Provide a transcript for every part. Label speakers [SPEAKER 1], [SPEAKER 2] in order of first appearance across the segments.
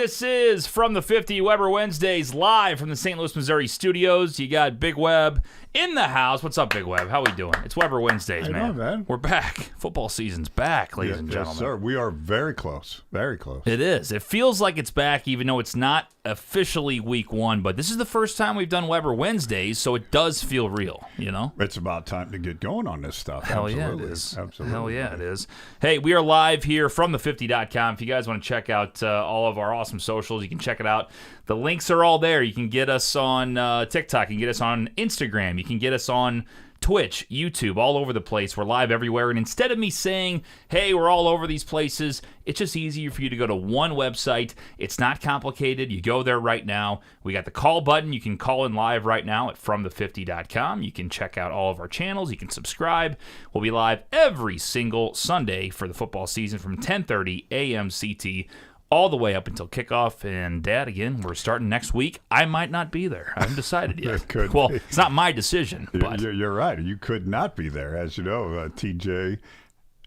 [SPEAKER 1] This is From the 50 Weber Wednesdays, live from the St. Louis, Missouri studios. You got Big Web in the house. What's up, Big Web? How we doing? It's Weber Wednesdays, man. We're back. Football season's back, ladies and gentlemen.
[SPEAKER 2] Yes, sir. We are very close. Very close.
[SPEAKER 1] It is. It feels like it's back, even though it's not officially week one. But this is the first time we've done Weber Wednesdays, so it does feel real, you know?
[SPEAKER 2] It's about time to get going on this stuff.
[SPEAKER 1] Hell
[SPEAKER 2] Absolutely.
[SPEAKER 1] yeah, it is.
[SPEAKER 2] Absolutely.
[SPEAKER 1] Hell yeah, it is. Hey, we are live here from the50.com. If you guys want to check out all of our awesome socials, you can check it out. The links are all there. You can get us on TikTok. You can get us on Instagram. You can get us on Twitch, YouTube, all over the place. We're live everywhere. And instead of me saying, hey, we're all over these places, it's just easier for you to go to one website. It's not complicated. You go there right now. We got the call button. You can call in live right now at fromthe50.com. You can check out all of our channels. You can subscribe. We'll be live every single Sunday for the football season from 10:30 a.m. CT all the way up until kickoff. And, Dad, again, we're starting next week. I might not be there. I haven't decided yet. It's not my decision. But
[SPEAKER 2] You're right. You could not be there. As you know, TJ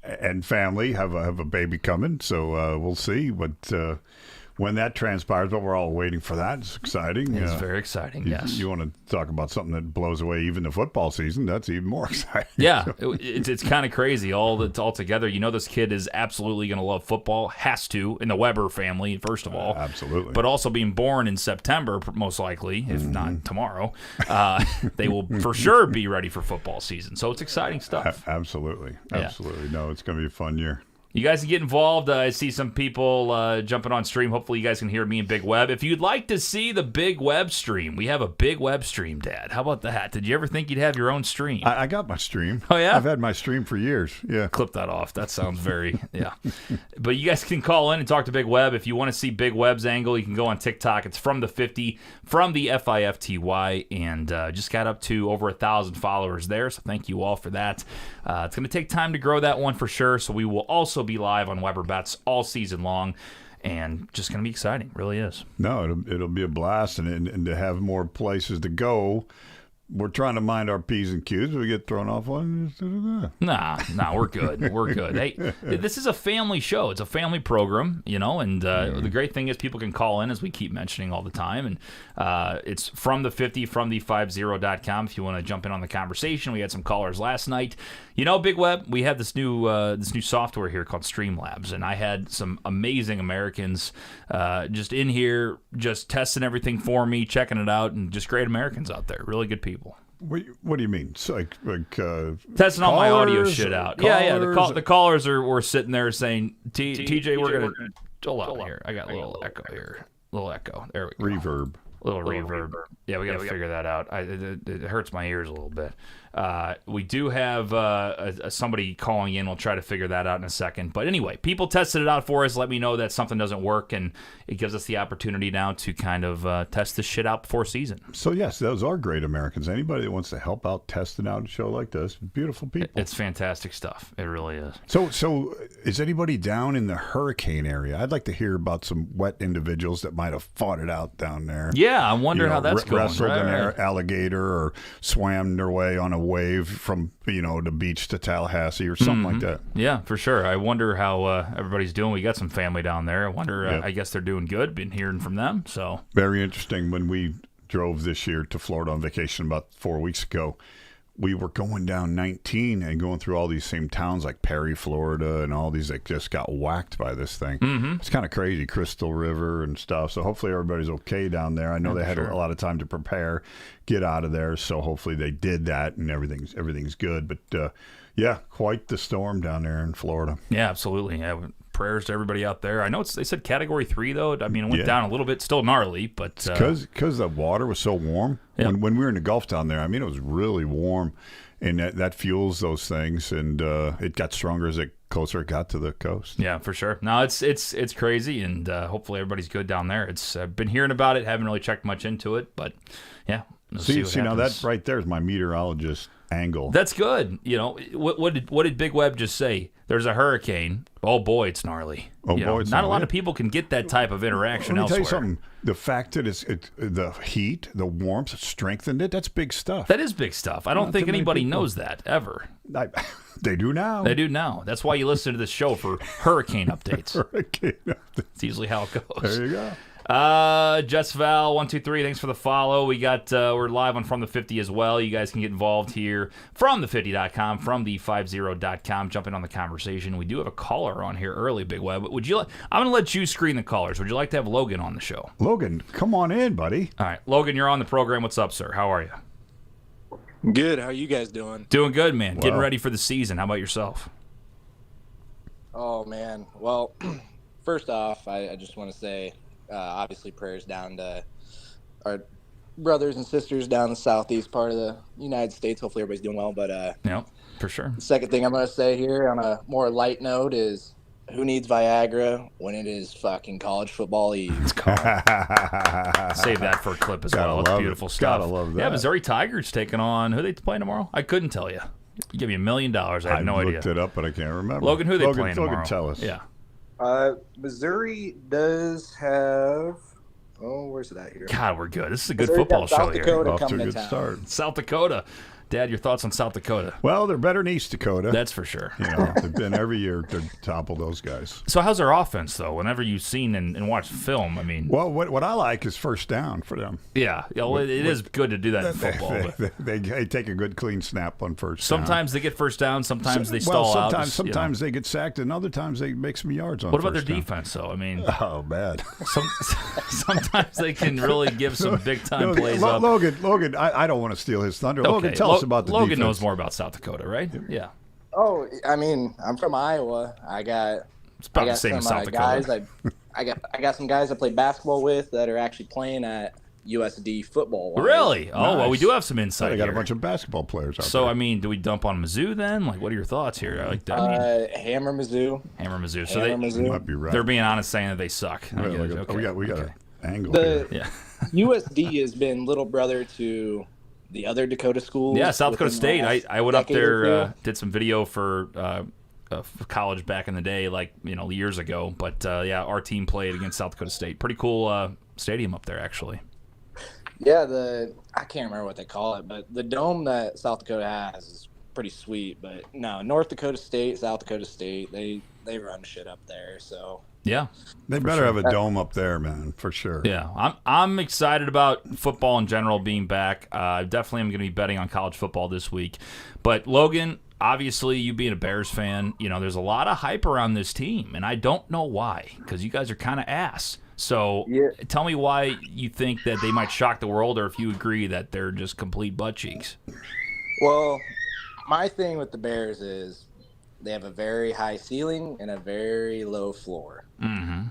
[SPEAKER 2] and family have a baby coming, so we'll see when that transpires. But we're all waiting for that. It's exciting.
[SPEAKER 1] It's very exciting, yes.
[SPEAKER 2] You want to talk about something that blows away even the football season? That's even more exciting.
[SPEAKER 1] Yeah, it's kind of crazy all together. You know, this kid is absolutely going to love football. Has to, in the Weber family, first of all.
[SPEAKER 2] Absolutely.
[SPEAKER 1] But also being born in September, most likely, if not tomorrow, they will for sure be ready for football season. So it's exciting stuff.
[SPEAKER 2] Absolutely.
[SPEAKER 1] Yeah.
[SPEAKER 2] Absolutely. No, it's going to be a fun year.
[SPEAKER 1] You guys can get involved. I see some people jumping on stream. Hopefully you guys can hear me and Big Web. If you'd like to see the Big Web stream, we have a Big Web stream, Dad. How about that? Did you ever think you'd have your own stream?
[SPEAKER 2] I got my stream.
[SPEAKER 1] Oh, yeah?
[SPEAKER 2] I've had my stream for years. Yeah.
[SPEAKER 1] Clip that off. That sounds very, yeah. But you guys can call in and talk to Big Web. If you want to see Big Web's angle, you can go on TikTok. It's from the 50, from the FIFTY, and just got up to over 1,000 followers there. So thank you all for that. It's going to take time to grow that one for sure. So we will also be live on Weber Bets all season long, and just going to be exciting. It really is.
[SPEAKER 2] No, it'll be a blast, and to have more places to go. We're trying to mind our P's and Q's. We get thrown off one.
[SPEAKER 1] Nah, we're good. We're good. Hey, this is a family show. It's a family program, you know, and the great thing is people can call in, as we keep mentioning all the time, and it's from the 50, from the 50.com if you want to jump in on the conversation. We had some callers last night. You know, Big Web, we have this new software here called Streamlabs, and I had some amazing Americans just in here, just testing everything for me, checking it out, and just great Americans out there, really good people.
[SPEAKER 2] What do you mean? So like
[SPEAKER 1] testing all my audio
[SPEAKER 2] callers,
[SPEAKER 1] shit out.
[SPEAKER 2] Callers?
[SPEAKER 1] Yeah. The callers were sitting there saying, TJ, we're gonna hold on here. I got a little echo here. Little echo. There we go.
[SPEAKER 2] Reverb.
[SPEAKER 1] Little reverb. Yeah, we got to figure that out. It hurts my ears a little bit. We do have somebody calling in. We'll try to figure that out in a second. But anyway, people tested it out for us. Let me know that something doesn't work, and it gives us the opportunity now to kind of test this shit out before season.
[SPEAKER 2] So, yes, those are great Americans. Anybody that wants to help out testing out a show like this, beautiful people.
[SPEAKER 1] It's fantastic stuff. It really is.
[SPEAKER 2] So is anybody down in the hurricane area? I'd like to hear about some wet individuals that might have fought it out down there.
[SPEAKER 1] Yeah, I'm wondering how that's going.
[SPEAKER 2] Wrestled an alligator or swam their way on a wave from the beach to Tallahassee or something like that.
[SPEAKER 1] Yeah, for sure. I wonder how everybody's doing. We got some family down there. I wonder. I guess they're doing good. Been hearing from them. So
[SPEAKER 2] very interesting. When we drove this year to Florida on vacation about 4 weeks ago, we were going down 19 and going through all these same towns like Perry, Florida, and all these that just got whacked by this thing. Mm-hmm. It's kind of crazy, Crystal River and stuff. So hopefully everybody's okay down there. I know they had a lot of time to prepare, get out of there. So hopefully they did that and everything's good. But yeah, quite the storm down there in Florida.
[SPEAKER 1] Yeah, absolutely. Yeah. Prayers to everybody out there. I know they said Category 3, though. I mean, it went down a little bit. Still gnarly, but...
[SPEAKER 2] Because the water was so warm.
[SPEAKER 1] Yeah.
[SPEAKER 2] When we were in the Gulf down there, I mean, it was really warm, and that fuels those things, and it got stronger as closer it got to the coast.
[SPEAKER 1] Yeah, for sure. No, it's crazy, and hopefully everybody's good down there. It's been hearing about it, haven't really checked much into it, but yeah.
[SPEAKER 2] See, now that right there is my meteorologist angle.
[SPEAKER 1] That's good. You know, what did Big Web just say? There's a hurricane. Oh boy, it's gnarly.
[SPEAKER 2] Oh boy, it's
[SPEAKER 1] not
[SPEAKER 2] gnarly.
[SPEAKER 1] a lot of people can get that type of interaction
[SPEAKER 2] Let me
[SPEAKER 1] elsewhere.
[SPEAKER 2] tell you something. The fact that the heat, the warmth strengthened it, that's big stuff.
[SPEAKER 1] That is big stuff. I don't think anybody knows that ever.
[SPEAKER 2] They do now.
[SPEAKER 1] They do now. That's why you listen to this show for hurricane updates.
[SPEAKER 2] Hurricane updates.
[SPEAKER 1] It's usually how it goes.
[SPEAKER 2] There you go.
[SPEAKER 1] Jess Val 123, thanks for the follow. We're live on From the 50 as well. You guys can get involved here from the50.com, from the50.com. Jump in on the conversation. We do have a caller on here early, Big Web. I'm going to let you screen the callers. Would you like to have Logan on the show?
[SPEAKER 2] Logan, come on in, buddy.
[SPEAKER 1] All right, Logan, you're on the program. What's up, sir? How are you?
[SPEAKER 3] Good. How are you guys doing?
[SPEAKER 1] Doing good, man.
[SPEAKER 2] Well,
[SPEAKER 1] Getting ready for the season. How about yourself?
[SPEAKER 3] Oh man. Well, first off, I just want to say, obviously, prayers down to our brothers and sisters down the southeast part of the United States. Hopefully, everybody's doing well. But
[SPEAKER 1] Yeah, for sure.
[SPEAKER 3] the second thing I'm going to say here on a more light note is, who needs Viagra when it is fucking college football eve?
[SPEAKER 1] Save that for a clip as well. It's beautiful stuff.
[SPEAKER 2] Gotta love that.
[SPEAKER 1] Yeah, Missouri Tigers taking on, who are they playing tomorrow? I couldn't tell you. You give me $1 million. I have no idea.
[SPEAKER 2] I looked it up, but I can't remember.
[SPEAKER 1] Logan, who are they playing tomorrow?
[SPEAKER 2] Logan, tell us.
[SPEAKER 1] Yeah.
[SPEAKER 3] Missouri does have. Oh, where's it at here?
[SPEAKER 1] God, we're good. This is a good
[SPEAKER 3] Missouri
[SPEAKER 1] football
[SPEAKER 3] got
[SPEAKER 1] show
[SPEAKER 3] South
[SPEAKER 1] here.
[SPEAKER 3] Dakota
[SPEAKER 2] Off to a
[SPEAKER 3] coming
[SPEAKER 2] good
[SPEAKER 3] to town.
[SPEAKER 2] start.
[SPEAKER 1] South Dakota. Dad, your thoughts on South Dakota?
[SPEAKER 2] Well, they're better than East Dakota.
[SPEAKER 1] That's for sure.
[SPEAKER 2] You know, they've been every year to topple those guys.
[SPEAKER 1] So how's their offense, though? Whenever you've seen and watched film, I mean.
[SPEAKER 2] Well, what I like is first down for them.
[SPEAKER 1] Yeah, well, it is good to do that in football. but
[SPEAKER 2] They take a good clean snap on first down.
[SPEAKER 1] sometimes they get first down. Sometimes they stall
[SPEAKER 2] sometimes,
[SPEAKER 1] out.
[SPEAKER 2] Sometimes they get sacked, and other times they make some yards on
[SPEAKER 1] What about their
[SPEAKER 2] first down.
[SPEAKER 1] defense, though? I mean,
[SPEAKER 2] Oh, bad.
[SPEAKER 1] sometimes they can really give some big-time plays up.
[SPEAKER 2] Logan, I don't want to steal his thunder. Logan,
[SPEAKER 1] Okay,
[SPEAKER 2] tell us about the
[SPEAKER 1] Logan
[SPEAKER 2] defense.
[SPEAKER 1] knows more about South Dakota, right? Yeah.
[SPEAKER 3] Oh, I mean, I'm from Iowa. I got
[SPEAKER 1] about the same as South
[SPEAKER 3] guys.
[SPEAKER 1] Dakota.
[SPEAKER 3] I got some guys I play basketball with that are actually playing at USD football.
[SPEAKER 1] Really? Oh, well, we
[SPEAKER 2] Nice.
[SPEAKER 1] do have some insight
[SPEAKER 2] They got
[SPEAKER 1] here.
[SPEAKER 2] a bunch of basketball players out
[SPEAKER 1] So,
[SPEAKER 2] there.
[SPEAKER 1] I mean, do we dump on Mizzou then? Like, what are your thoughts here? I like that. I mean,
[SPEAKER 3] Hammer Mizzou.
[SPEAKER 1] Hammer Mizzou. So
[SPEAKER 3] Hammer
[SPEAKER 2] You
[SPEAKER 3] Mizzou.
[SPEAKER 2] might be right.
[SPEAKER 1] they're being honest saying that they suck. I get it. Okay.
[SPEAKER 2] We got
[SPEAKER 1] Okay.
[SPEAKER 2] an angle
[SPEAKER 3] The
[SPEAKER 2] here.
[SPEAKER 1] Yeah.
[SPEAKER 3] USD has been little brother to the other Dakota schools.
[SPEAKER 1] Yeah, South Dakota
[SPEAKER 3] within the
[SPEAKER 1] State.
[SPEAKER 3] last
[SPEAKER 1] I went up
[SPEAKER 3] decade or
[SPEAKER 1] there,
[SPEAKER 3] two.
[SPEAKER 1] did some video for college back in the day, like, years ago. But, yeah, our team played against South Dakota State. Pretty cool stadium up there, actually.
[SPEAKER 3] Yeah, I can't remember what they call it, but the dome that South Dakota has is pretty sweet. But no, North Dakota State, South Dakota State, they run shit up there. So
[SPEAKER 1] Yeah.
[SPEAKER 2] They better have a dome up there, man, for sure.
[SPEAKER 1] Yeah, I'm excited about football in general being back. Definitely am going to be betting on college football this week. But, Logan, obviously, you being a Bears fan, there's a lot of hype around this team, and I don't know why, because you guys are kind of ass. So
[SPEAKER 3] Yeah.
[SPEAKER 1] tell me why you think that they might shock the world, or if you agree that they're just complete butt cheeks.
[SPEAKER 3] Well, my thing with the Bears is they have a very high ceiling and a very low floor.
[SPEAKER 1] Mm-hmm.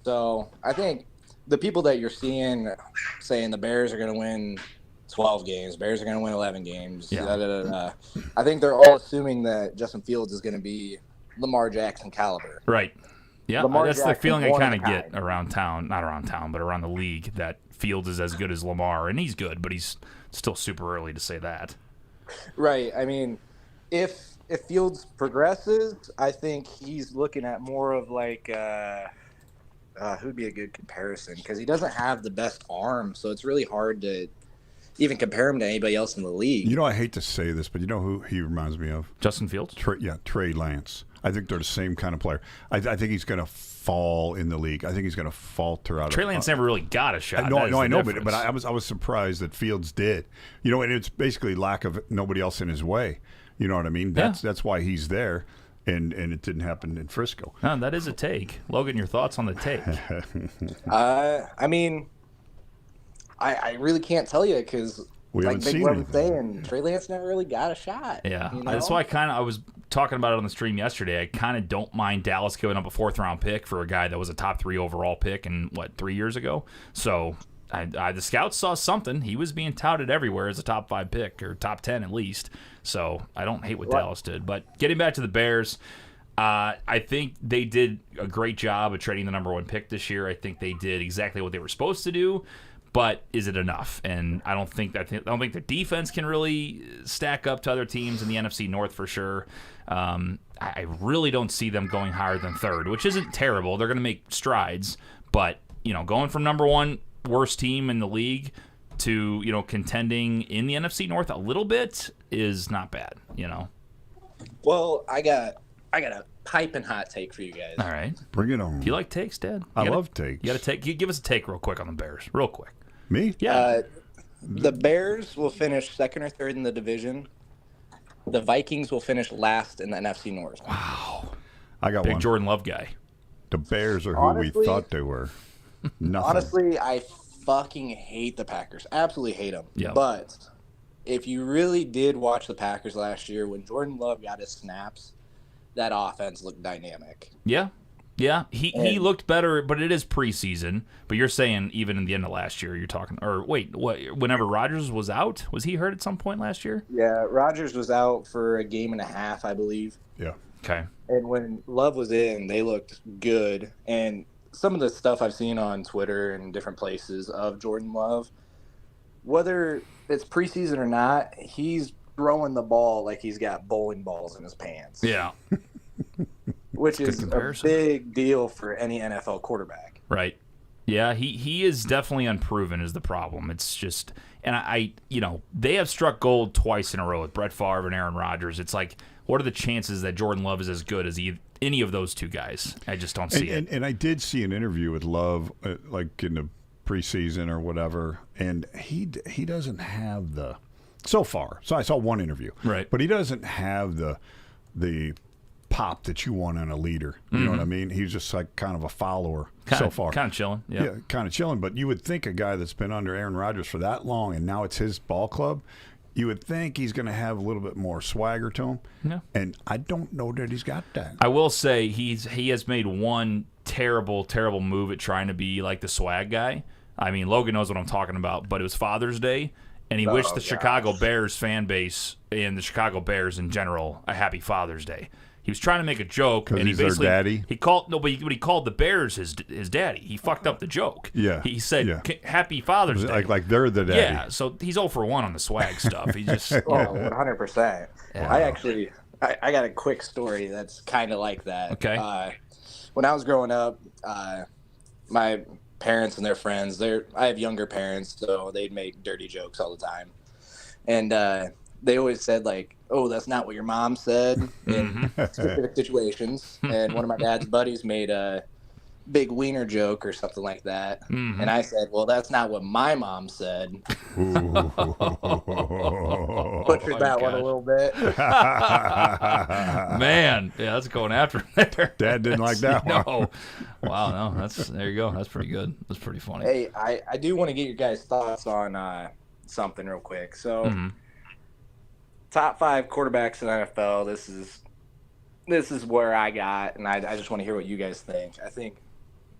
[SPEAKER 3] So I think the people that you're seeing saying the Bears are going to win 12 games, Bears are going to win 11 games,
[SPEAKER 1] Yeah.
[SPEAKER 3] I think they're all assuming that Justin Fields is going to be Lamar Jackson caliber.
[SPEAKER 1] Right. Yeah,
[SPEAKER 3] Lamar
[SPEAKER 1] that's the
[SPEAKER 3] Jackson,
[SPEAKER 1] feeling I
[SPEAKER 3] one
[SPEAKER 1] kind
[SPEAKER 3] of
[SPEAKER 1] of
[SPEAKER 3] a
[SPEAKER 1] get
[SPEAKER 3] kind.
[SPEAKER 1] around town, not around town, but around the league, that Fields is as good as Lamar, and he's good, but he's still super early to say that.
[SPEAKER 3] Right. I mean, if Fields progresses, I think he's looking at more of like who'd be a good comparison, because he doesn't have the best arm, so it's really hard to even compare him to anybody else in the league.
[SPEAKER 2] I hate to say this, but you know who he reminds me of?
[SPEAKER 1] Justin Fields?
[SPEAKER 2] Trey Lance. I think they're the same kind of player. I think he's going to fall in the league. I think he's going to falter out.
[SPEAKER 1] Trey Lance never really got a shot.
[SPEAKER 2] I know, but I was surprised that Fields did. And it's basically lack of nobody else in his way. You know what I mean? That's why he's there, and it didn't happen in Frisco.
[SPEAKER 1] No, that is a take. Logan, your thoughts on the take?
[SPEAKER 3] I mean, I really can't tell you, because
[SPEAKER 2] We
[SPEAKER 3] like
[SPEAKER 2] haven't
[SPEAKER 3] Big
[SPEAKER 2] seen
[SPEAKER 3] Web
[SPEAKER 2] him.
[SPEAKER 3] was saying, Trey Lance never really got a shot.
[SPEAKER 1] Yeah,
[SPEAKER 3] you know?
[SPEAKER 1] that's why I was talking about it on the stream yesterday. I kind of don't mind Dallas giving up a 4th-round pick for a guy that was a top 3 overall pick 3 years ago. So the scouts saw something. He was being touted everywhere as a top 5 pick, or top 10 at least. So I don't hate what Dallas did. But getting back to the Bears, I think they did a great job of trading the number 1 pick this year. I think they did exactly what they were supposed to do. But is it enough? And I don't think the defense can really stack up to other teams in the NFC North for sure. I really don't see them going higher than third, which isn't terrible. They're going to make strides, but going from number one worst team in the league to contending in the NFC North a little bit is not bad.
[SPEAKER 3] Well, I got a piping hot take for you guys.
[SPEAKER 1] All right,
[SPEAKER 2] bring it on.
[SPEAKER 1] Do you like takes, Dad?
[SPEAKER 2] I love takes.
[SPEAKER 1] You got to give us a take real quick on the Bears, real quick.
[SPEAKER 2] Me?
[SPEAKER 1] Yeah.
[SPEAKER 3] The Bears will finish second or third in the division. The Vikings will finish last in the NFC North.
[SPEAKER 1] Wow.
[SPEAKER 2] I got
[SPEAKER 1] Big
[SPEAKER 2] one.
[SPEAKER 1] Jordan Love guy.
[SPEAKER 2] The Bears are who we thought they were. Nothing.
[SPEAKER 3] Honestly, I fucking hate the Packers. Absolutely hate them.
[SPEAKER 1] Yeah.
[SPEAKER 3] But if you really did watch the Packers last year, when Jordan Love got his snaps, that offense looked dynamic.
[SPEAKER 1] Yeah. Yeah, he looked better, but it is preseason. But you're saying even in the end of last year, you're talking, or wait, what? Whenever Rodgers was out, was he hurt at some point last year?
[SPEAKER 3] Yeah, Rodgers was out for a game and a half, I believe.
[SPEAKER 2] Yeah.
[SPEAKER 1] Okay.
[SPEAKER 3] And when Love was in, they looked good. And some of the stuff I've seen on Twitter and different places of Jordan Love, whether it's preseason or not, he's throwing the ball like he's got bowling balls in his pants.
[SPEAKER 1] Yeah.
[SPEAKER 3] Which is a big deal for any NFL quarterback.
[SPEAKER 1] Right. Yeah, he is definitely unproven is the problem. It's just, and I they have struck gold twice in a row with Brett Favre and Aaron Rodgers. It's like, what are the chances that Jordan Love is as good as any of those two guys? I just don't see it.
[SPEAKER 2] And I did see an interview with Love, like in the preseason or whatever, and he doesn't have the, so far. So I saw one interview.
[SPEAKER 1] Right.
[SPEAKER 2] But he doesn't have the pop that you want in a leader. You know what I mean? He's just like kind of a follower so far.
[SPEAKER 1] Kind of chilling. Yeah,
[SPEAKER 2] kind of chilling. But you would think a guy that's been under Aaron Rodgers for that long and now it's his ball club, you would think he's going to have a little bit more swagger to him.
[SPEAKER 1] Yeah.
[SPEAKER 2] And I don't know that he's got that.
[SPEAKER 1] I will say he has made one terrible move at trying to be like the swag guy. I mean, Logan knows what I'm talking about, but it was Father's Day, and he wished the Chicago Bears fan base and the Chicago Bears in general a happy Father's Day. He was trying to make a joke, and he basically
[SPEAKER 2] their daddy.
[SPEAKER 1] He called but he called the Bears his daddy. He fucked up the joke.
[SPEAKER 2] Yeah,
[SPEAKER 1] he said Happy Father's Day,
[SPEAKER 2] like they're the daddy.
[SPEAKER 1] Yeah, so he's 0 for 1 on the swag stuff. He just
[SPEAKER 3] 100%. I got a quick story that's kind of like that.
[SPEAKER 1] Okay.
[SPEAKER 3] When I was growing up, my parents and their friends, I have younger parents, so they'd make dirty jokes all the time, and they always said like, "Oh, that's not what your mom said," in specific situations. And one of my dad's buddies made a big wiener joke or something like that, and I said, "Well, that's not what my mom said." Butchered that one a little bit.
[SPEAKER 1] Man, yeah, that's going after him there.
[SPEAKER 2] Dad didn't like that one.
[SPEAKER 1] No. Wow, no, there you go. That's pretty good. That's pretty funny.
[SPEAKER 3] Hey, I do want to get your guys' thoughts on something real quick. So, top 5 quarterbacks in the NFL. This is where I got, and I just want to hear what you guys think. I think,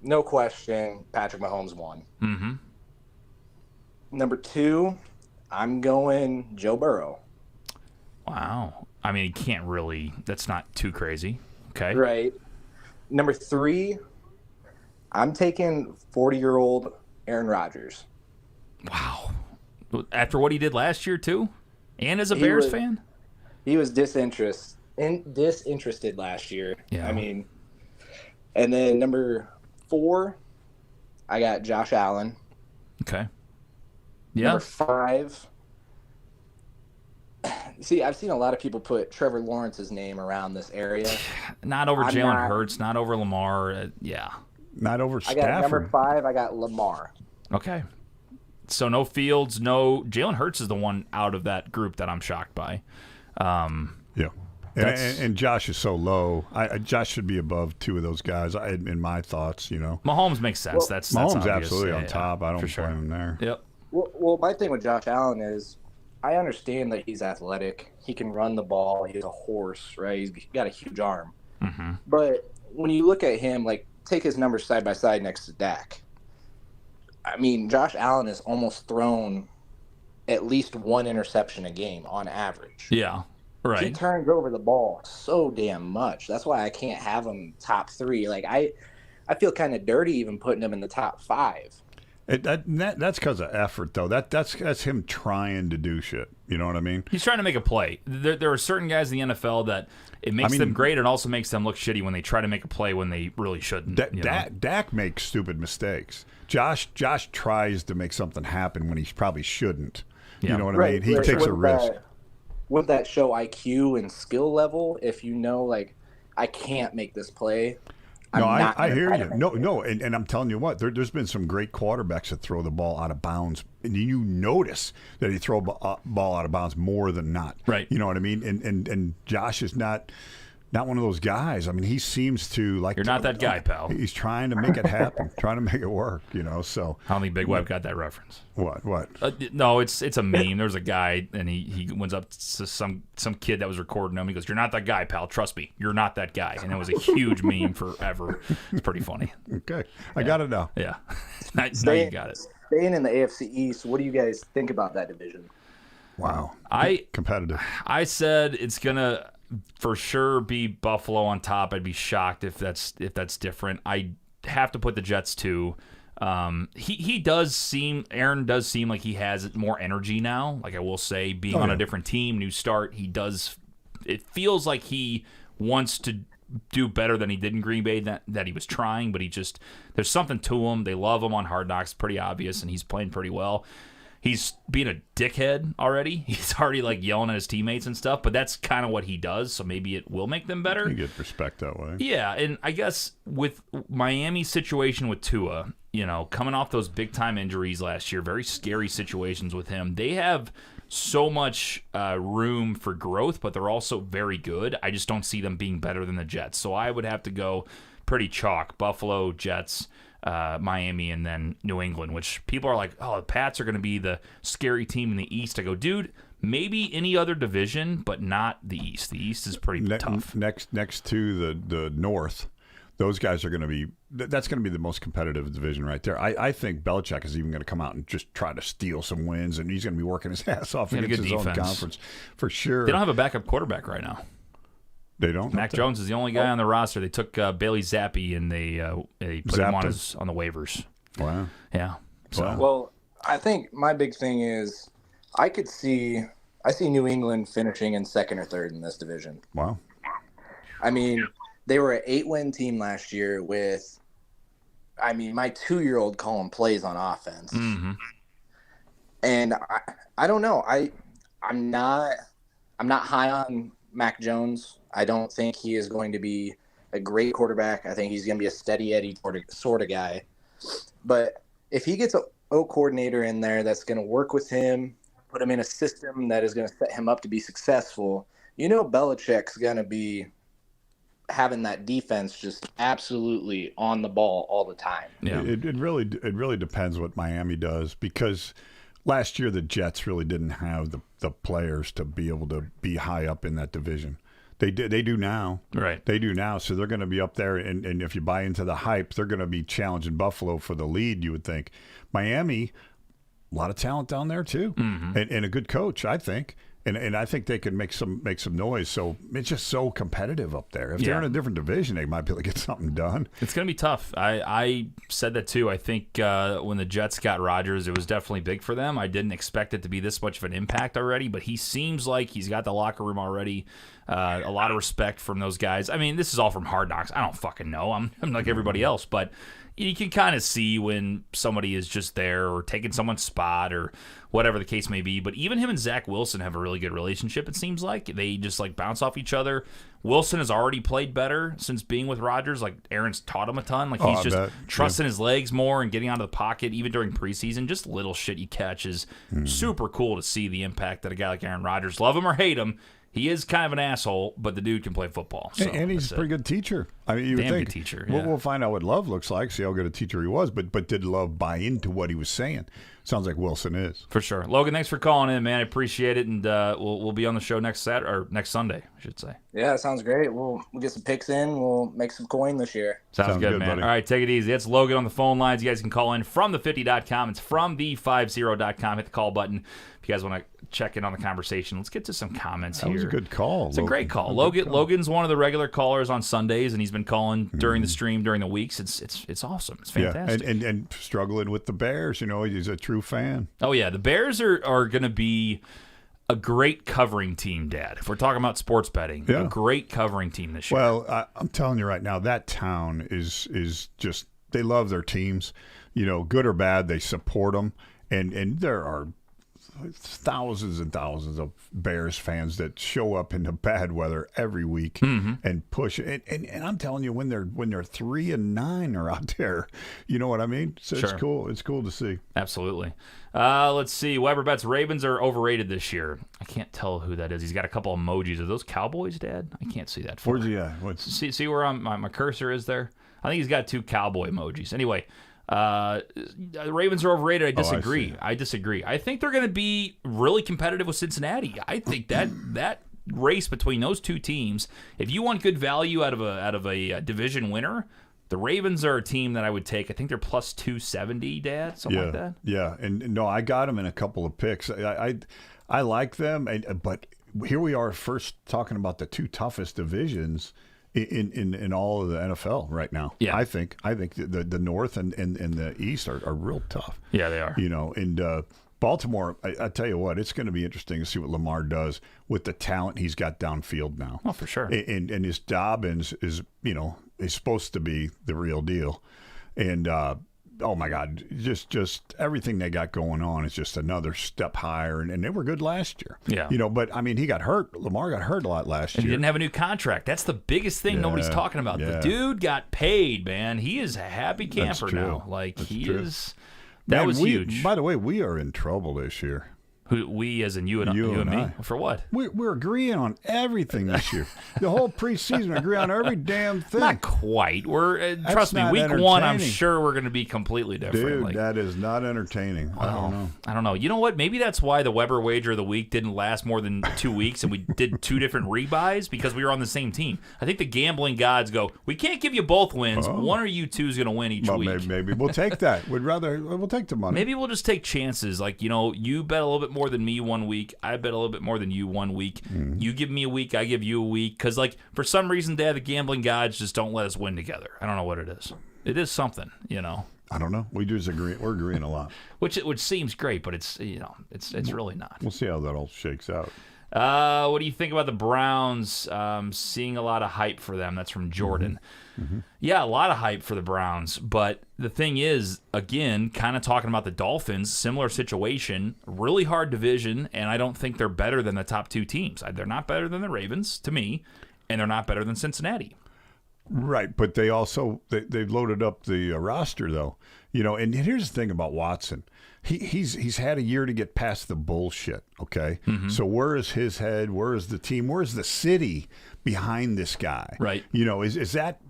[SPEAKER 3] no question, Patrick Mahomes won.
[SPEAKER 1] Mm-hmm.
[SPEAKER 3] Number 2, I'm going Joe Burrow.
[SPEAKER 1] Wow. I mean, he can't really. That's not too crazy. Okay.
[SPEAKER 3] Right. Number 3, I'm taking 40-year-old Aaron Rodgers.
[SPEAKER 1] Wow. After what he did last year, too? And as a Bears fan?
[SPEAKER 3] He was disinterested last year.
[SPEAKER 1] Yeah.
[SPEAKER 3] I mean, and then number 4, I got Josh Allen.
[SPEAKER 1] Okay. Yeah.
[SPEAKER 3] Number 5. See, I've seen a lot of people put Trevor Lawrence's name around this area.
[SPEAKER 1] Not over Jalen Hurts, not over Lamar. Yeah.
[SPEAKER 2] Not over Stafford.
[SPEAKER 3] I got number 5, I got Lamar.
[SPEAKER 1] Okay. So no Fields, no Jalen Hurts is the one out of that group that I'm shocked by.
[SPEAKER 2] Yeah. And Josh is so low. Josh should be above 2 of those guys, in my thoughts,
[SPEAKER 1] Mahomes makes sense.
[SPEAKER 3] Well,
[SPEAKER 1] that's
[SPEAKER 2] Mahomes
[SPEAKER 1] obvious.
[SPEAKER 2] absolutely on top. I don't
[SPEAKER 1] for
[SPEAKER 2] blame him there.
[SPEAKER 1] Yep.
[SPEAKER 3] Well, my thing with Josh Allen is I understand that he's athletic. He can run the ball. He's a horse, right? He's got a huge arm.
[SPEAKER 1] Mm-hmm.
[SPEAKER 3] But when you look at him, like, take his numbers side by side next to Dak. I mean, Josh Allen has almost thrown at least 1 interception a game on average.
[SPEAKER 1] Yeah, right.
[SPEAKER 3] He turns over the ball so damn much. That's why I can't have him top 3. Like, I feel kind of dirty even putting him in the top 5.
[SPEAKER 2] That's because of effort, though. That's him trying to do shit. You know what I mean?
[SPEAKER 1] He's trying to make a play. There are certain guys in the NFL that it makes them great and also makes them look shitty when they try to make a play when they really shouldn't.
[SPEAKER 2] Dak makes stupid mistakes. Josh tries to make something happen when he probably shouldn't.
[SPEAKER 1] Yeah.
[SPEAKER 2] You know what I mean? He takes a risk.
[SPEAKER 3] Would that show IQ and skill level if you know, like, I can't make this play?
[SPEAKER 2] No, I hear you. No, and I'm telling you what, there's been some great quarterbacks that throw the ball out of bounds, and you notice that he throw a ball out of bounds more than not.
[SPEAKER 1] Right.
[SPEAKER 2] You know what I mean? And Josh is not one of those guys. I mean, he seems to like.
[SPEAKER 1] You're not that guy, pal.
[SPEAKER 2] He's trying to make it happen, trying to make it work. So.
[SPEAKER 1] I don't think Big Web got that reference.
[SPEAKER 2] What?
[SPEAKER 1] No, it's a meme. There's a guy, and he went up to some kid that was recording him. He goes, "You're not that guy, pal. Trust me, you're not that guy." And it was a huge meme forever. It's pretty funny.
[SPEAKER 2] Okay, I got it now.
[SPEAKER 1] Yeah, now you got it.
[SPEAKER 3] Staying in the AFC East, what do you guys think about that division?
[SPEAKER 2] Wow, competitive. I
[SPEAKER 1] said it's gonna for sure be Buffalo on top. I'd be shocked if that's different. I have to put the Jets too. Aaron does seem like he has more energy now. Like I will say, being on a different team, new start, it feels like he wants to do better than he did in Green Bay, that he was trying, but there's something to him. They love him on Hard Knocks, pretty obvious, and he's playing pretty well. He's being a dickhead already. He's already like yelling at his teammates and stuff, but that's kind of what he does, so maybe it will make them better.
[SPEAKER 2] You get respect that way.
[SPEAKER 1] Yeah, and I guess with Miami's situation with Tua, coming off those big-time injuries last year, very scary situations with him, they have so much room for growth, but they're also very good. I just don't see them being better than the Jets. So I would have to go pretty chalk. Buffalo, Jets, Miami, and then New England, which people are like, oh, the Pats are going to be the scary team in the East. I go, dude, maybe any other division, but not the East. The East is pretty tough.
[SPEAKER 2] Next to the North, those guys are going to be – that's going to be the most competitive division right there. I think Belichick is even going to come out and just try to steal some wins, and he's going to be working his ass off against his own conference for sure.
[SPEAKER 1] They don't have a backup quarterback right now.
[SPEAKER 2] They don't?
[SPEAKER 1] Mac Jones is the only guy on the roster. They took Bailey Zappi, and they put him on the waivers.
[SPEAKER 2] Wow.
[SPEAKER 1] Yeah. So.
[SPEAKER 2] Wow.
[SPEAKER 3] Well, I think my big thing is I see New England finishing in second or third in this division.
[SPEAKER 2] Wow.
[SPEAKER 3] I mean, they were an 8-win team last year with, my 2-year-old calling plays on offense.
[SPEAKER 1] Mm-hmm.
[SPEAKER 3] And I don't know. I'm not high on Mac Jones. I don't think he is going to be a great quarterback. I think he's going to be a steady Eddie sort of guy. But if he gets a coordinator in there that's going to work with him, put him in a system that is going to set him up to be successful, Belichick's going to be having that defense just absolutely on the ball all the time.
[SPEAKER 2] Yeah. It really depends what Miami does, because last year the Jets really didn't have the players to be able to be high up in that division. They do now.
[SPEAKER 1] Right.
[SPEAKER 2] They do now. So they're going to be up there, and if you buy into the hype, they're going to be challenging Buffalo for the lead, you would think. Miami, a lot of talent down there too, and a good coach, I think. And I think they could make some noise. So it's just so competitive up there. If they're in a different division, they might be able to get something done.
[SPEAKER 1] It's going to be tough. I said that too. I think when the Jets got Rodgers, it was definitely big for them. I didn't expect it to be this much of an impact already, but he seems like he's got the locker room already. A lot of respect from those guys. I mean, this is all from Hard Knocks. I don't fucking know. I'm like everybody else, but you can kind of see when somebody is just there or taking someone's spot or whatever the case may be. But even him and Zach Wilson have a really good relationship, it seems like. They just like bounce off each other. Wilson has already played better since being with Rodgers. Like Aaron's taught him a ton. Like he's just trusting his legs more and getting out of the pocket, even during preseason. Just little shit you catch is super cool to see the impact that a guy like Aaron Rodgers, love him or hate him, he is kind of an asshole, but the dude can play football. So
[SPEAKER 2] and he's a pretty good teacher. I mean, you would think.
[SPEAKER 1] Good teacher. Yeah.
[SPEAKER 2] We'll find out what Love looks like, see how good a teacher he was. But did Love buy into what he was saying? Sounds like Wilson is.
[SPEAKER 1] For sure. Logan, thanks for calling in, man. I appreciate it, and we'll be on the show next Sunday, I should say.
[SPEAKER 3] Yeah, sounds great. We'll get some picks in. We'll make some coin this year.
[SPEAKER 1] Sounds good, man.
[SPEAKER 2] Buddy.
[SPEAKER 1] All right, take it easy. That's Logan on the phone lines. You guys can call in from the50.com. It's from the50.com. Hit the call button if you guys want to check in on the conversation. Let's get to some comments here.
[SPEAKER 2] That was a good call.
[SPEAKER 1] It's a great call. Logan's one of the regular callers on Sundays, and he's been been calling during the stream, during the weeks. It's awesome. It's fantastic.
[SPEAKER 2] Yeah, and struggling with the Bears. He's a true fan.
[SPEAKER 1] Oh, yeah. The Bears are going to be a great covering team, Dad. If we're talking about sports betting, a great covering team this year.
[SPEAKER 2] Well, I'm telling you right now, that town is just, they love their teams. Good or bad, they support them. And there are thousands and thousands of Bears fans that show up in the bad weather every week and push it. And I'm telling you, when they're 3-9 are out there, you know what I mean? So
[SPEAKER 1] Sure.
[SPEAKER 2] It's cool. It's cool to see.
[SPEAKER 1] Absolutely. Let's see. Weber bets Ravens are overrated this year. I can't tell who that is. He's got a couple emojis. Are those Cowboys, Dad? I can't see that.
[SPEAKER 2] Where's he at?
[SPEAKER 1] See where my cursor is there? I think he's got 2 cowboy emojis. Anyway, the Ravens are overrated. I disagree. I disagree. I think they're going to be really competitive with Cincinnati. I think that race between those two teams, if you want good value out of a division winner, the Ravens are a team that I would take. I think they're plus 270, Dad, something like that.
[SPEAKER 2] Yeah, and no, I got them in a couple of picks. I like them, but here we are first talking about the 2 toughest divisions in all of the NFL right now.
[SPEAKER 1] Yeah.
[SPEAKER 2] I think the North and the East are real tough.
[SPEAKER 1] Yeah, they are.
[SPEAKER 2] And Baltimore, I tell you what, it's going to be interesting to see what Lamar does with the talent he's got downfield now.
[SPEAKER 1] Oh, for sure.
[SPEAKER 2] And his Dobbins is supposed to be the real deal. And oh my God, just everything they got going on is just another step higher. And they were good last year.
[SPEAKER 1] Yeah.
[SPEAKER 2] But I mean, he got hurt. Lamar got hurt a lot last year.
[SPEAKER 1] He didn't have a new contract. That's the biggest thing nobody's talking about.
[SPEAKER 2] Yeah.
[SPEAKER 1] The dude got paid, man. He is a happy camper now.
[SPEAKER 2] That's
[SPEAKER 1] he
[SPEAKER 2] true.
[SPEAKER 1] is. That was huge.
[SPEAKER 2] By the way, we are in trouble this year.
[SPEAKER 1] We, as in you and me?
[SPEAKER 2] I.
[SPEAKER 1] For what?
[SPEAKER 2] We're agreeing on everything this year. The whole preseason, agree on every damn thing.
[SPEAKER 1] Not quite. Trust me, week 1, I'm sure we're going to be completely different.
[SPEAKER 2] Dude, that is not entertaining. I
[SPEAKER 1] don't know. You know what? Maybe that's why the Weber wager of the week didn't last more than 2 weeks, and we did 2 different rebuys because we were on the same team. I think the gambling gods go, we can't give you both wins. One of you two is going to win each week.
[SPEAKER 2] Maybe we'll take that. We'll take the money.
[SPEAKER 1] Maybe we'll just take chances. You bet a little bit more than me 1 week. I bet a little bit more than you 1 week. You give me a week, I give you a week. Because, for some reason, Dad, the gambling gods just don't let us win together. I don't know what it is. It is something,
[SPEAKER 2] I don't know. We just agree. We're agreeing a lot.
[SPEAKER 1] Which seems great, but it's really not.
[SPEAKER 2] We'll see how that all shakes out.
[SPEAKER 1] What do you think about the Browns? Seeing a lot of hype for them. That's from Jordan. Yeah, a lot of hype for the Browns. But the thing is, again, kind of talking about the Dolphins, similar situation, really hard division, and I don't think they're better than the top 2 teams. They're not better than the Ravens, to me, and they're not better than Cincinnati.
[SPEAKER 2] Right, but they also they loaded up the roster though, And here's the thing about Watson, he's had a year to get past the bullshit. Okay, so where is his head? Where is the team? Where is the city behind this guy?
[SPEAKER 1] Right.
[SPEAKER 2] Is that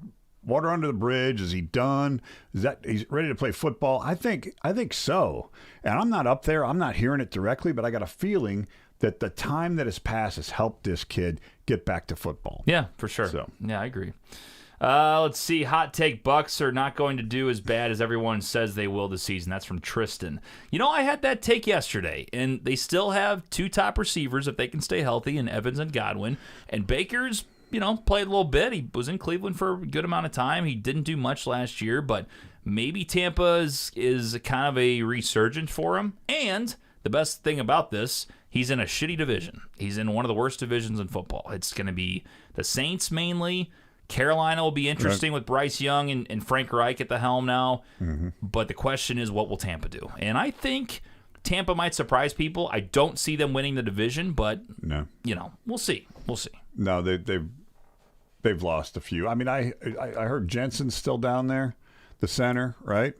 [SPEAKER 2] water under the bridge? Is he done? Is that he's ready to play football? I think so. And I'm not up there. I'm not hearing it directly, but I got a feeling that the time that has passed has helped this kid get back to football.
[SPEAKER 1] Yeah, for sure.
[SPEAKER 2] So.
[SPEAKER 1] Yeah, I agree. Let's see. Hot take: Bucks are not going to do as bad as everyone says they will this season. That's from Tristan. I had that take yesterday, and they still have 2 top receivers if they can stay healthy, in Evans and Godwin. And Baker's, played a little bit. He was in Cleveland for a good amount of time. He didn't do much last year, but maybe Tampa is kind of a resurgence for him. And the best thing about this, he's in a shitty division. He's in one of the worst divisions in football. It's going to be the Saints mainly. Carolina will be interesting with Bryce Young and Frank Reich at the helm now. But the question is, what will Tampa do? And I think Tampa might surprise people. I don't see them winning the division, but
[SPEAKER 2] no,
[SPEAKER 1] we'll see. We'll see.
[SPEAKER 2] No, they've lost a few. I mean, I heard Jensen's still down there, the center, right?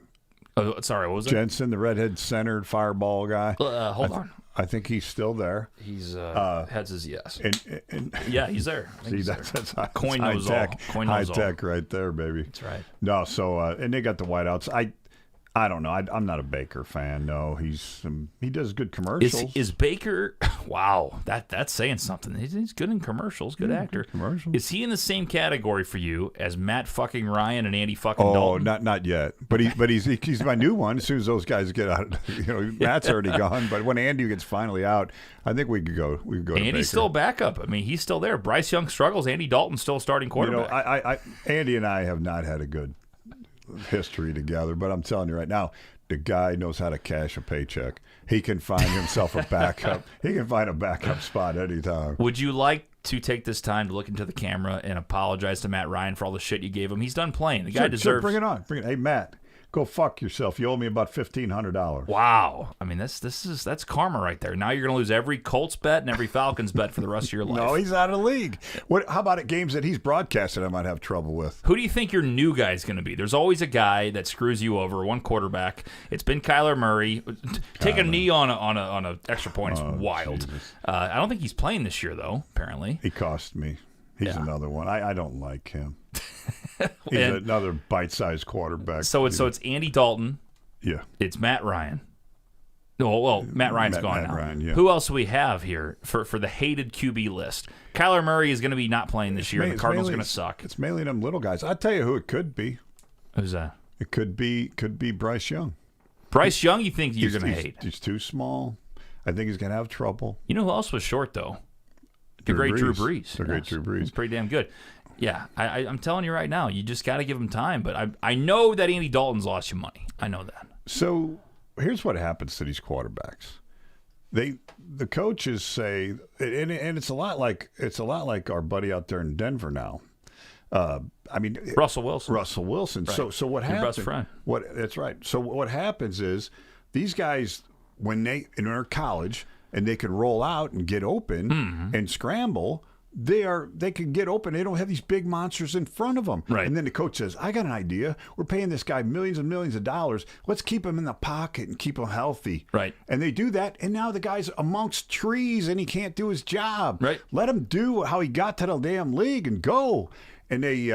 [SPEAKER 1] Oh, sorry, what was it?
[SPEAKER 2] Jensen, the redhead center fireball guy.
[SPEAKER 1] Hold on.
[SPEAKER 2] I think he's still there.
[SPEAKER 1] He's heads is yes.
[SPEAKER 2] And
[SPEAKER 1] yeah, he's there.
[SPEAKER 2] That's
[SPEAKER 1] Coin knows
[SPEAKER 2] high tech.
[SPEAKER 1] all. Coin
[SPEAKER 2] high
[SPEAKER 1] knows
[SPEAKER 2] tech
[SPEAKER 1] all.
[SPEAKER 2] right there, baby.
[SPEAKER 1] That's right.
[SPEAKER 2] No, so and they got the whiteouts. I don't know. I'm not a Baker fan. No, he does good commercials.
[SPEAKER 1] Is Baker? Wow, that's saying something. He's good in commercials. Good actor.
[SPEAKER 2] Commercials.
[SPEAKER 1] Is he in the same category for you as Matt fucking Ryan and Andy fucking
[SPEAKER 2] Oh,
[SPEAKER 1] Dalton?
[SPEAKER 2] not yet. But he's my new one. As soon as those guys get out, Matt's already gone. But when Andy gets finally out, I think we could go. We could go.
[SPEAKER 1] Andy's
[SPEAKER 2] to Baker.
[SPEAKER 1] still backup. I mean, he's still there. Bryce Young struggles. Andy Dalton's still starting quarterback.
[SPEAKER 2] Andy and I have not had a good history together, but I'm telling you right now, the guy knows how to cash a paycheck. He can find himself a backup. He can find a backup spot anytime.
[SPEAKER 1] Would you like to take this time to look into the camera and apologize to Matt Ryan for all the shit you gave him? He's done playing. The guy deserves.
[SPEAKER 2] Sure, bring it on. Hey, Matt, go fuck yourself. You owe me about $1,500.
[SPEAKER 1] Wow. I mean, that's karma right there. Now you're going to lose every Colts bet and every Falcons bet for the rest of your life.
[SPEAKER 2] No, he's out of the league. How about at games that he's broadcasted I might have trouble with?
[SPEAKER 1] Who do you think your new guy is going to be? There's always a guy that screws you over, one quarterback. It's been Kyler Murray. Take a knee on a extra point is wild. I don't think he's playing this year, though, apparently.
[SPEAKER 2] He cost me. He's another one. I don't like him. He's another bite-sized quarterback.
[SPEAKER 1] So it's Andy Dalton.
[SPEAKER 2] Yeah.
[SPEAKER 1] It's Matt Ryan. Well, Matt Ryan's gone now.
[SPEAKER 2] Ryan, yeah.
[SPEAKER 1] Who else do we have here for the hated QB list? Kyler Murray is going to be not playing this year. The Cardinals are going to suck.
[SPEAKER 2] It's mainly them little guys. I'll tell you who it could be.
[SPEAKER 1] Who's that?
[SPEAKER 2] It could be Bryce Young.
[SPEAKER 1] Bryce Young, you think you're going to hate?
[SPEAKER 2] He's too small. I think he's going to have trouble.
[SPEAKER 1] You know who else was short, though? The great Drew Brees.
[SPEAKER 2] The great Drew Brees.
[SPEAKER 1] He's pretty damn good. Yeah, I'm telling you right now, you just got to give him time. But I know that Andy Dalton's lost you money. I know that.
[SPEAKER 2] So here's what happens to these quarterbacks. The coaches say, and it's a lot like our buddy out there in Denver now.
[SPEAKER 1] Russell Wilson.
[SPEAKER 2] Right. So what happens?
[SPEAKER 1] Your best friend.
[SPEAKER 2] That's right. So what happens is these guys, when they're college and they can roll out and get open and scramble, they can get open. They don't have these big monsters in front of them.
[SPEAKER 1] Right.
[SPEAKER 2] And then the coach says, I got an idea. We're paying this guy millions and millions of dollars. Let's keep him in the pocket and keep him healthy.
[SPEAKER 1] Right.
[SPEAKER 2] And they do that, and now the guy's amongst trees and he can't do his job.
[SPEAKER 1] Right.
[SPEAKER 2] Let him do how he got to the damn league and go. And they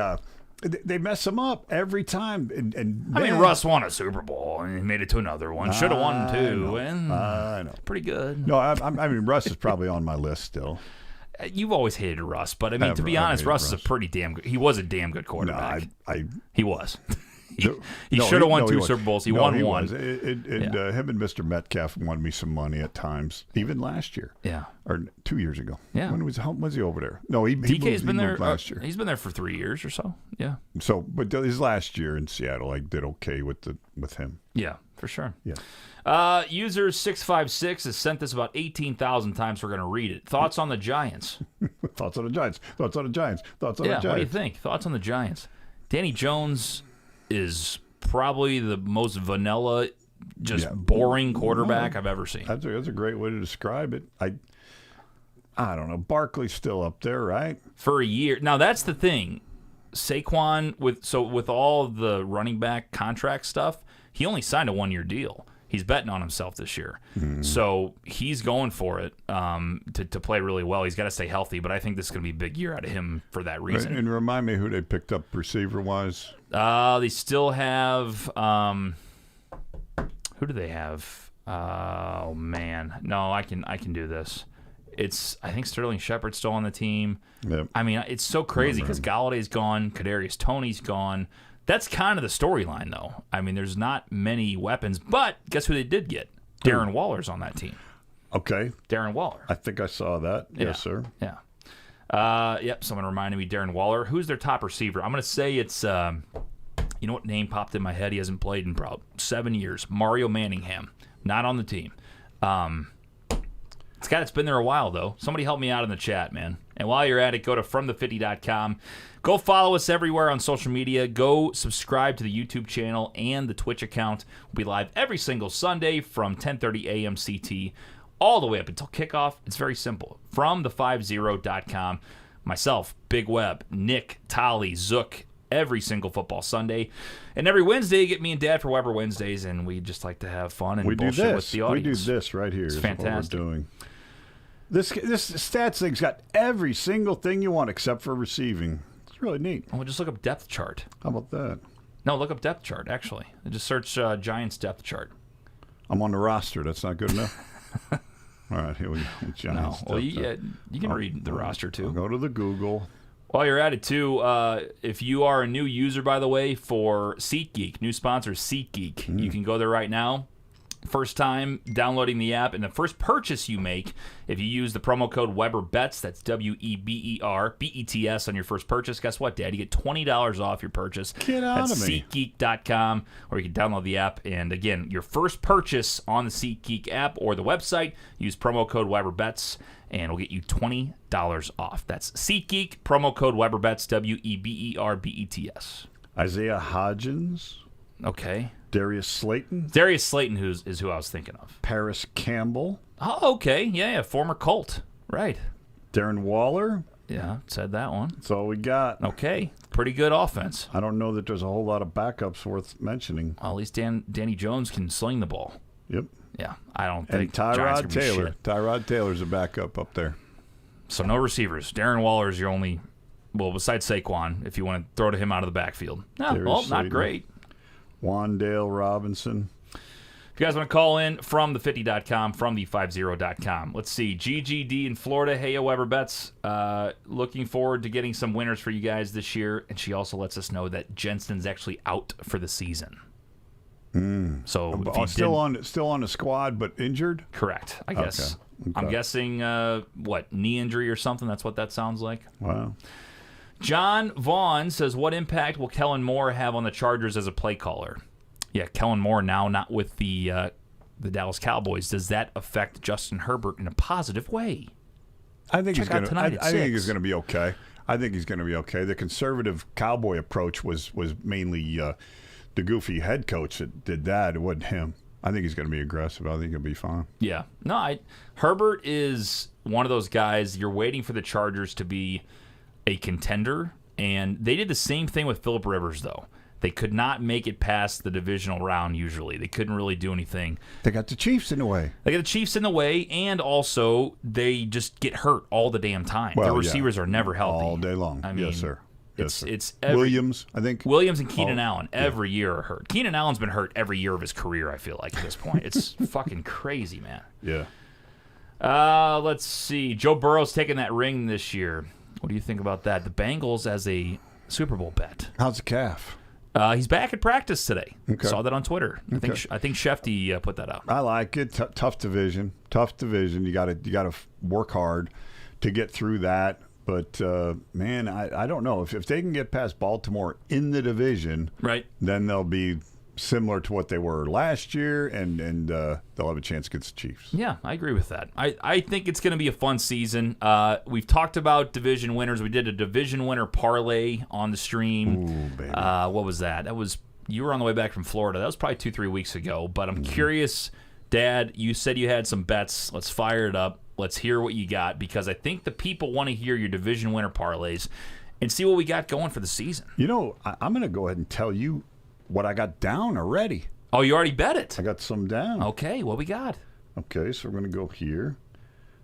[SPEAKER 2] mess him up every time. And
[SPEAKER 1] I mean, Russ won a Super Bowl and he made it to another one. Should have won two.
[SPEAKER 2] I know.
[SPEAKER 1] Pretty good.
[SPEAKER 2] No, I mean, Russ is probably on my list still.
[SPEAKER 1] You've always hated Russ, but I mean, to be honest, Russ is a pretty damn good. He was a damn good quarterback. He was. He should have won two Super Bowls. He won one.
[SPEAKER 2] Him and Mr. Metcalf won me some money at times, even last year.
[SPEAKER 1] Yeah.
[SPEAKER 2] Or 2 years ago.
[SPEAKER 1] Yeah.
[SPEAKER 2] When was he over there? No,
[SPEAKER 1] DK's been there
[SPEAKER 2] last year.
[SPEAKER 1] He's been there for 3 years or so. Yeah.
[SPEAKER 2] So, but his last year in Seattle, I did okay with him.
[SPEAKER 1] Yeah, for sure.
[SPEAKER 2] Yeah.
[SPEAKER 1] User 656 has sent this about 18,000 times. We're going to read it. Thoughts on the Giants?
[SPEAKER 2] Thoughts on the Giants.
[SPEAKER 1] What do you think? Thoughts on the Giants? Danny Jones is probably the most vanilla, boring quarterback I've ever seen.
[SPEAKER 2] That's a great way to describe it. I don't know. Barkley's still up there, right?
[SPEAKER 1] For a year. Now, that's the thing. Saquon, with all the running back contract stuff, he only signed a 1-year deal. He's betting on himself this year. Mm-hmm. So he's going for it to play really well. He's got to stay healthy, but I think this is going to be a big year out of him for that reason.
[SPEAKER 2] And remind me who they picked up receiver-wise.
[SPEAKER 1] They still have who do they have? Oh, man. No, I can do this. I think Sterling Shepard's still on the team.
[SPEAKER 2] Yep.
[SPEAKER 1] I mean, it's so crazy because Galladay's gone, Kadarius Toney's gone. That's kind of the storyline, though. I mean, there's not many weapons, but guess who they did get? Darren Waller's on that team.
[SPEAKER 2] Okay.
[SPEAKER 1] Darren Waller.
[SPEAKER 2] I think I saw that.
[SPEAKER 1] Yeah.
[SPEAKER 2] Yes, sir.
[SPEAKER 1] Yeah. Yep, someone reminded me, Darren Waller. Who's their top receiver? I'm going to say it's, you know what name popped in my head? He hasn't played in probably 7 years. Mario Manningham. Not on the team. It's been there a while, though. Somebody help me out in the chat, man. And while you're at it, go to FromThe50.com. Go follow us everywhere on social media. Go subscribe to the YouTube channel and the Twitch account. We'll be live every single Sunday from 10:30 a.m. CT all the way up until kickoff. It's very simple. FromThe50.com. Myself, Big Web, Nick, Tolly, Zook, every single football Sunday. And every Wednesday, you get me and Dad for Weber Wednesdays, and we just like to have fun and bullshit with the audience.
[SPEAKER 2] We do this right here.
[SPEAKER 1] It's fantastic.
[SPEAKER 2] What we're doing. This stats thing's got every single thing you want except for receiving. It's really neat.
[SPEAKER 1] Well, just look up depth chart.
[SPEAKER 2] How about that?
[SPEAKER 1] No, look up depth chart, actually. Just search Giants depth chart.
[SPEAKER 2] I'm on the roster. That's not good enough. All right, here we go. Giants.
[SPEAKER 1] No. Well, you can read the roster, too.
[SPEAKER 2] I'll go to the Google.
[SPEAKER 1] While you're at it, too, if you are a new user, by the way, for SeatGeek, new sponsor SeatGeek, you can go there right now. First time downloading the app, and the first purchase you make, if you use the promo code WeberBets, that's WEBERBETS on your first purchase, guess what, Dad? You get $20 off your purchase.
[SPEAKER 2] Get out of me.
[SPEAKER 1] SeatGeek.com, or you can download the app. And again, your first purchase on the SeatGeek app or the website, use promo code WeberBets, and we'll get you $20 off. That's SeatGeek, promo code WeberBets, WEBERBETS.
[SPEAKER 2] Isaiah Hodgins.
[SPEAKER 1] Okay.
[SPEAKER 2] Darius Slayton.
[SPEAKER 1] Darius Slayton is who I was thinking of.
[SPEAKER 2] Paris Campbell.
[SPEAKER 1] Oh, okay. Yeah, former Colt. Right.
[SPEAKER 2] Darren Waller.
[SPEAKER 1] Yeah, said that one.
[SPEAKER 2] That's all we got.
[SPEAKER 1] Okay. Pretty good offense.
[SPEAKER 2] I don't know that there's a whole lot of backups worth mentioning.
[SPEAKER 1] Well, at least Danny Jones can sling the ball.
[SPEAKER 2] Yep.
[SPEAKER 1] Yeah, I don't
[SPEAKER 2] And
[SPEAKER 1] think Giants
[SPEAKER 2] Tyrod
[SPEAKER 1] are gonna be
[SPEAKER 2] Taylor.
[SPEAKER 1] shit.
[SPEAKER 2] Tyrod Taylor's a backup up there.
[SPEAKER 1] So no receivers. Darren Waller is your only, well, besides Saquon, if you want to throw to him out of the backfield. No,
[SPEAKER 2] Darius
[SPEAKER 1] well, not
[SPEAKER 2] Slayton.
[SPEAKER 1] great.
[SPEAKER 2] Wandale Robinson.
[SPEAKER 1] If you guys want to call in from the 50.com, from the 50.com. Let's see. GGD in Florida. Hey, Weber Bets. Looking forward to getting some winners for you guys this year. And she also lets us know that Jensen's actually out for the season. So if he
[SPEAKER 2] Still on the squad, but injured?
[SPEAKER 1] correct, I guess.
[SPEAKER 2] Okay.
[SPEAKER 1] I'm guessing, knee injury or something? That's what that sounds like.
[SPEAKER 2] Wow.
[SPEAKER 1] John Vaughn says, what impact will Kellen Moore have on the Chargers as a play caller? Yeah, Kellen Moore now not with the Dallas Cowboys. Does that affect Justin Herbert in a positive way?
[SPEAKER 2] I think he's
[SPEAKER 1] Check out
[SPEAKER 2] going to.
[SPEAKER 1] tonight at
[SPEAKER 2] I think
[SPEAKER 1] 6.
[SPEAKER 2] he's going to be okay. I think he's going to be okay. The conservative cowboy approach was mainly the goofy head coach that did that. It wasn't him. I think he's going to be aggressive. I think he'll be fine.
[SPEAKER 1] Yeah. No, Herbert is one of those guys you're waiting for the Chargers to be a contender, and they did the same thing with Phillip Rivers, though. They could not make it past the divisional round usually. They couldn't really do anything.
[SPEAKER 2] They got the Chiefs in the way.
[SPEAKER 1] They get the Chiefs in the way, and also they just get hurt all the damn time.
[SPEAKER 2] Well,
[SPEAKER 1] Their receivers are never healthy.
[SPEAKER 2] All day long.
[SPEAKER 1] I mean,
[SPEAKER 2] yes, sir. Yes, sir.
[SPEAKER 1] It's every,
[SPEAKER 2] Williams, I think.
[SPEAKER 1] Williams and Keenan Allen every year are hurt. Keenan Allen's been hurt every year of his career, I feel like, at this point. It's fucking crazy, man.
[SPEAKER 2] Yeah.
[SPEAKER 1] Let's see. Joe Burrow's taking that ring this year. What do you think about that? The Bengals as a Super Bowl bet.
[SPEAKER 2] How's the calf?
[SPEAKER 1] He's back at practice today.
[SPEAKER 2] Okay.
[SPEAKER 1] Saw that on Twitter.
[SPEAKER 2] Okay.
[SPEAKER 1] I think Shefty put that out.
[SPEAKER 2] I like it. Tough division. Tough division. You got to work hard to get through that. But man, I don't know if they can get past Baltimore in the division,
[SPEAKER 1] Right.
[SPEAKER 2] then they'll be similar to what they were last year, and they'll have a chance against the Chiefs.
[SPEAKER 1] Yeah, I agree with that. I think it's going to be a fun season. We've talked about division winners. We did a division winner parlay on the stream.
[SPEAKER 2] Ooh, baby.
[SPEAKER 1] What was that? You were on the way back from Florida. That was probably 2-3 weeks ago. But I'm curious, Dad, you said you had some bets. Let's fire it up. Let's hear what you got, because I think the people want to hear your division winner parlays and see what we got going for the season.
[SPEAKER 2] You know, I'm going to go ahead and tell you what I got down already.
[SPEAKER 1] Oh, you already bet it?
[SPEAKER 2] I got some down.
[SPEAKER 1] Okay, what we got?
[SPEAKER 2] Okay, so we're going to go here.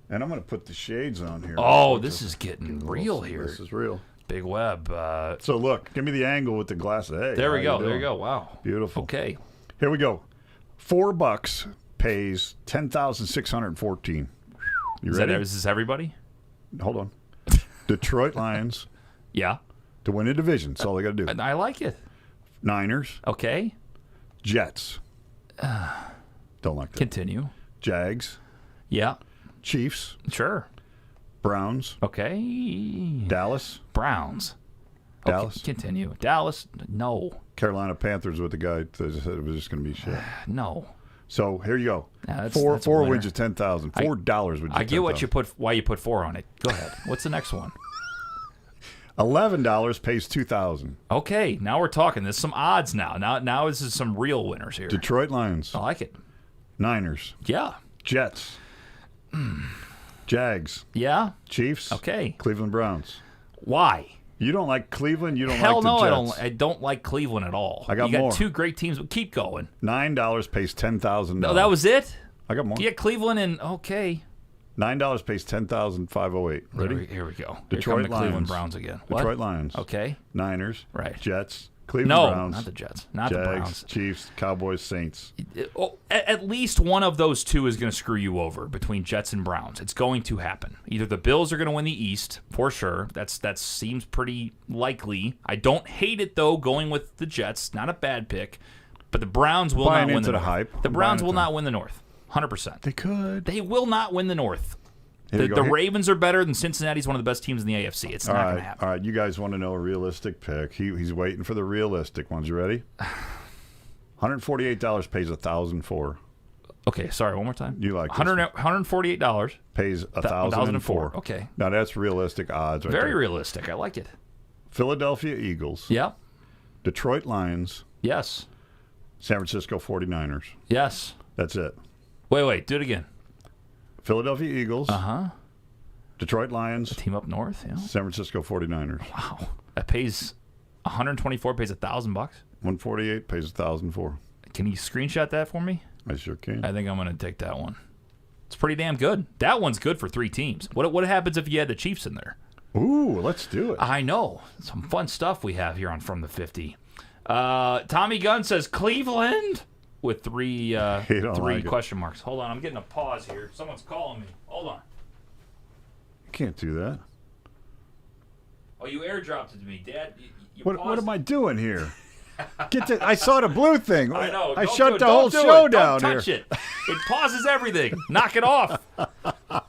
[SPEAKER 2] And I'm going to put the shades on here.
[SPEAKER 1] Oh, this is getting real here.
[SPEAKER 2] This is real.
[SPEAKER 1] Big Web.
[SPEAKER 2] So look, give me the angle with the glasses. Hey,
[SPEAKER 1] There we
[SPEAKER 2] how
[SPEAKER 1] go.
[SPEAKER 2] you
[SPEAKER 1] There you
[SPEAKER 2] doing?
[SPEAKER 1] go. Wow.
[SPEAKER 2] Beautiful.
[SPEAKER 1] Okay.
[SPEAKER 2] Here we go. $4 pays 10,614. You ready?
[SPEAKER 1] Is this everybody?
[SPEAKER 2] Hold on. Detroit Lions
[SPEAKER 1] Yeah.
[SPEAKER 2] to win a division. That's all they got to do.
[SPEAKER 1] I like it.
[SPEAKER 2] Niners,
[SPEAKER 1] Okay.
[SPEAKER 2] Jets. Don't like that.
[SPEAKER 1] Continue.
[SPEAKER 2] Jags,
[SPEAKER 1] Yeah.
[SPEAKER 2] Chiefs,
[SPEAKER 1] Sure.
[SPEAKER 2] Browns,
[SPEAKER 1] Okay.
[SPEAKER 2] Dallas,
[SPEAKER 1] Browns.
[SPEAKER 2] Dallas.
[SPEAKER 1] Okay, continue. Dallas. No.
[SPEAKER 2] Carolina Panthers with the guy that said it was just going to be shit.
[SPEAKER 1] No.
[SPEAKER 2] So here you go.
[SPEAKER 1] Yeah, that's
[SPEAKER 2] four
[SPEAKER 1] a
[SPEAKER 2] four
[SPEAKER 1] winner.
[SPEAKER 2] wins you 10,000. $4 wins you 10,000.
[SPEAKER 1] I get what you why you put 4 on it. Go ahead. What's the next one?
[SPEAKER 2] $11 pays 2,000.
[SPEAKER 1] Okay, now we're talking. There's some odds now. Now this is some real winners here.
[SPEAKER 2] Detroit Lions,
[SPEAKER 1] I like it.
[SPEAKER 2] Niners,
[SPEAKER 1] Yeah.
[SPEAKER 2] Jets, Jags,
[SPEAKER 1] Yeah.
[SPEAKER 2] Chiefs,
[SPEAKER 1] Okay.
[SPEAKER 2] Cleveland Browns.
[SPEAKER 1] Why?
[SPEAKER 2] You don't like Cleveland. You don't
[SPEAKER 1] Hell
[SPEAKER 2] like the
[SPEAKER 1] no,
[SPEAKER 2] Jets.
[SPEAKER 1] I don't like Cleveland at all.
[SPEAKER 2] I got
[SPEAKER 1] you got
[SPEAKER 2] more.
[SPEAKER 1] 2 great teams, but keep going.
[SPEAKER 2] $9 pays $10,000.
[SPEAKER 1] No, that was it?
[SPEAKER 2] I got more.
[SPEAKER 1] You got Cleveland and okay.
[SPEAKER 2] $9 pays $10,508. Ready?
[SPEAKER 1] Here we go.
[SPEAKER 2] Detroit
[SPEAKER 1] Here come the Cleveland
[SPEAKER 2] Lions.
[SPEAKER 1] Browns again. What?
[SPEAKER 2] Detroit Lions.
[SPEAKER 1] Okay.
[SPEAKER 2] Niners.
[SPEAKER 1] Right.
[SPEAKER 2] Jets. Cleveland
[SPEAKER 1] No,
[SPEAKER 2] Browns.
[SPEAKER 1] not the Jets. Not
[SPEAKER 2] Jags,
[SPEAKER 1] the Browns.
[SPEAKER 2] Chiefs, Cowboys, Saints.
[SPEAKER 1] At least one of those two is going to screw you over between Jets and Browns. It's going to happen. Either the Bills are going to win the East, for sure. That seems pretty likely. I don't hate it, though, going with the Jets. Not a bad pick. But the Browns will not win the North.
[SPEAKER 2] Hype.
[SPEAKER 1] The Browns will not win the North. 100%.
[SPEAKER 2] They could.
[SPEAKER 1] They will not win the North.
[SPEAKER 2] Here
[SPEAKER 1] The Ravens are better than Cincinnati's one of the best teams in the AFC. It's not going to happen.
[SPEAKER 2] All right, you guys want to know a realistic pick. He's waiting for the realistic ones. You ready? $148 pays $1,004.
[SPEAKER 1] Okay, sorry, one more time.
[SPEAKER 2] You like
[SPEAKER 1] $148
[SPEAKER 2] pays $1,004.
[SPEAKER 1] Okay.
[SPEAKER 2] Now that's realistic odds. Right
[SPEAKER 1] Very
[SPEAKER 2] there.
[SPEAKER 1] realistic. I like it.
[SPEAKER 2] Philadelphia Eagles.
[SPEAKER 1] Yep.
[SPEAKER 2] Detroit Lions.
[SPEAKER 1] Yes.
[SPEAKER 2] San Francisco 49ers.
[SPEAKER 1] Yes.
[SPEAKER 2] That's it.
[SPEAKER 1] Wait. Do it again.
[SPEAKER 2] Philadelphia Eagles.
[SPEAKER 1] Uh-huh.
[SPEAKER 2] Detroit Lions.
[SPEAKER 1] Team up north, yeah.
[SPEAKER 2] San Francisco 49ers.
[SPEAKER 1] Wow. That pays $124, pays $1,000.
[SPEAKER 2] 148 pays $1,004.
[SPEAKER 1] Can you screenshot that for me?
[SPEAKER 2] I sure can.
[SPEAKER 1] I think I'm going to take that one. It's pretty damn good. That one's good for 3 teams. What happens if you had the Chiefs in there?
[SPEAKER 2] Ooh, let's do it.
[SPEAKER 1] I know. Some fun stuff we have here on From the 50. Tommy Gunn says Cleveland with three question marks. Hold on, I'm getting a pause here. Someone's calling me. Hold on.
[SPEAKER 2] You can't do that.
[SPEAKER 1] Oh, you airdropped it to me, Dad.
[SPEAKER 2] What am I doing here? I saw the blue thing.
[SPEAKER 1] I know.
[SPEAKER 2] I shut the whole show down
[SPEAKER 1] here. Don't touch it. It pauses everything. Knock it off.
[SPEAKER 2] How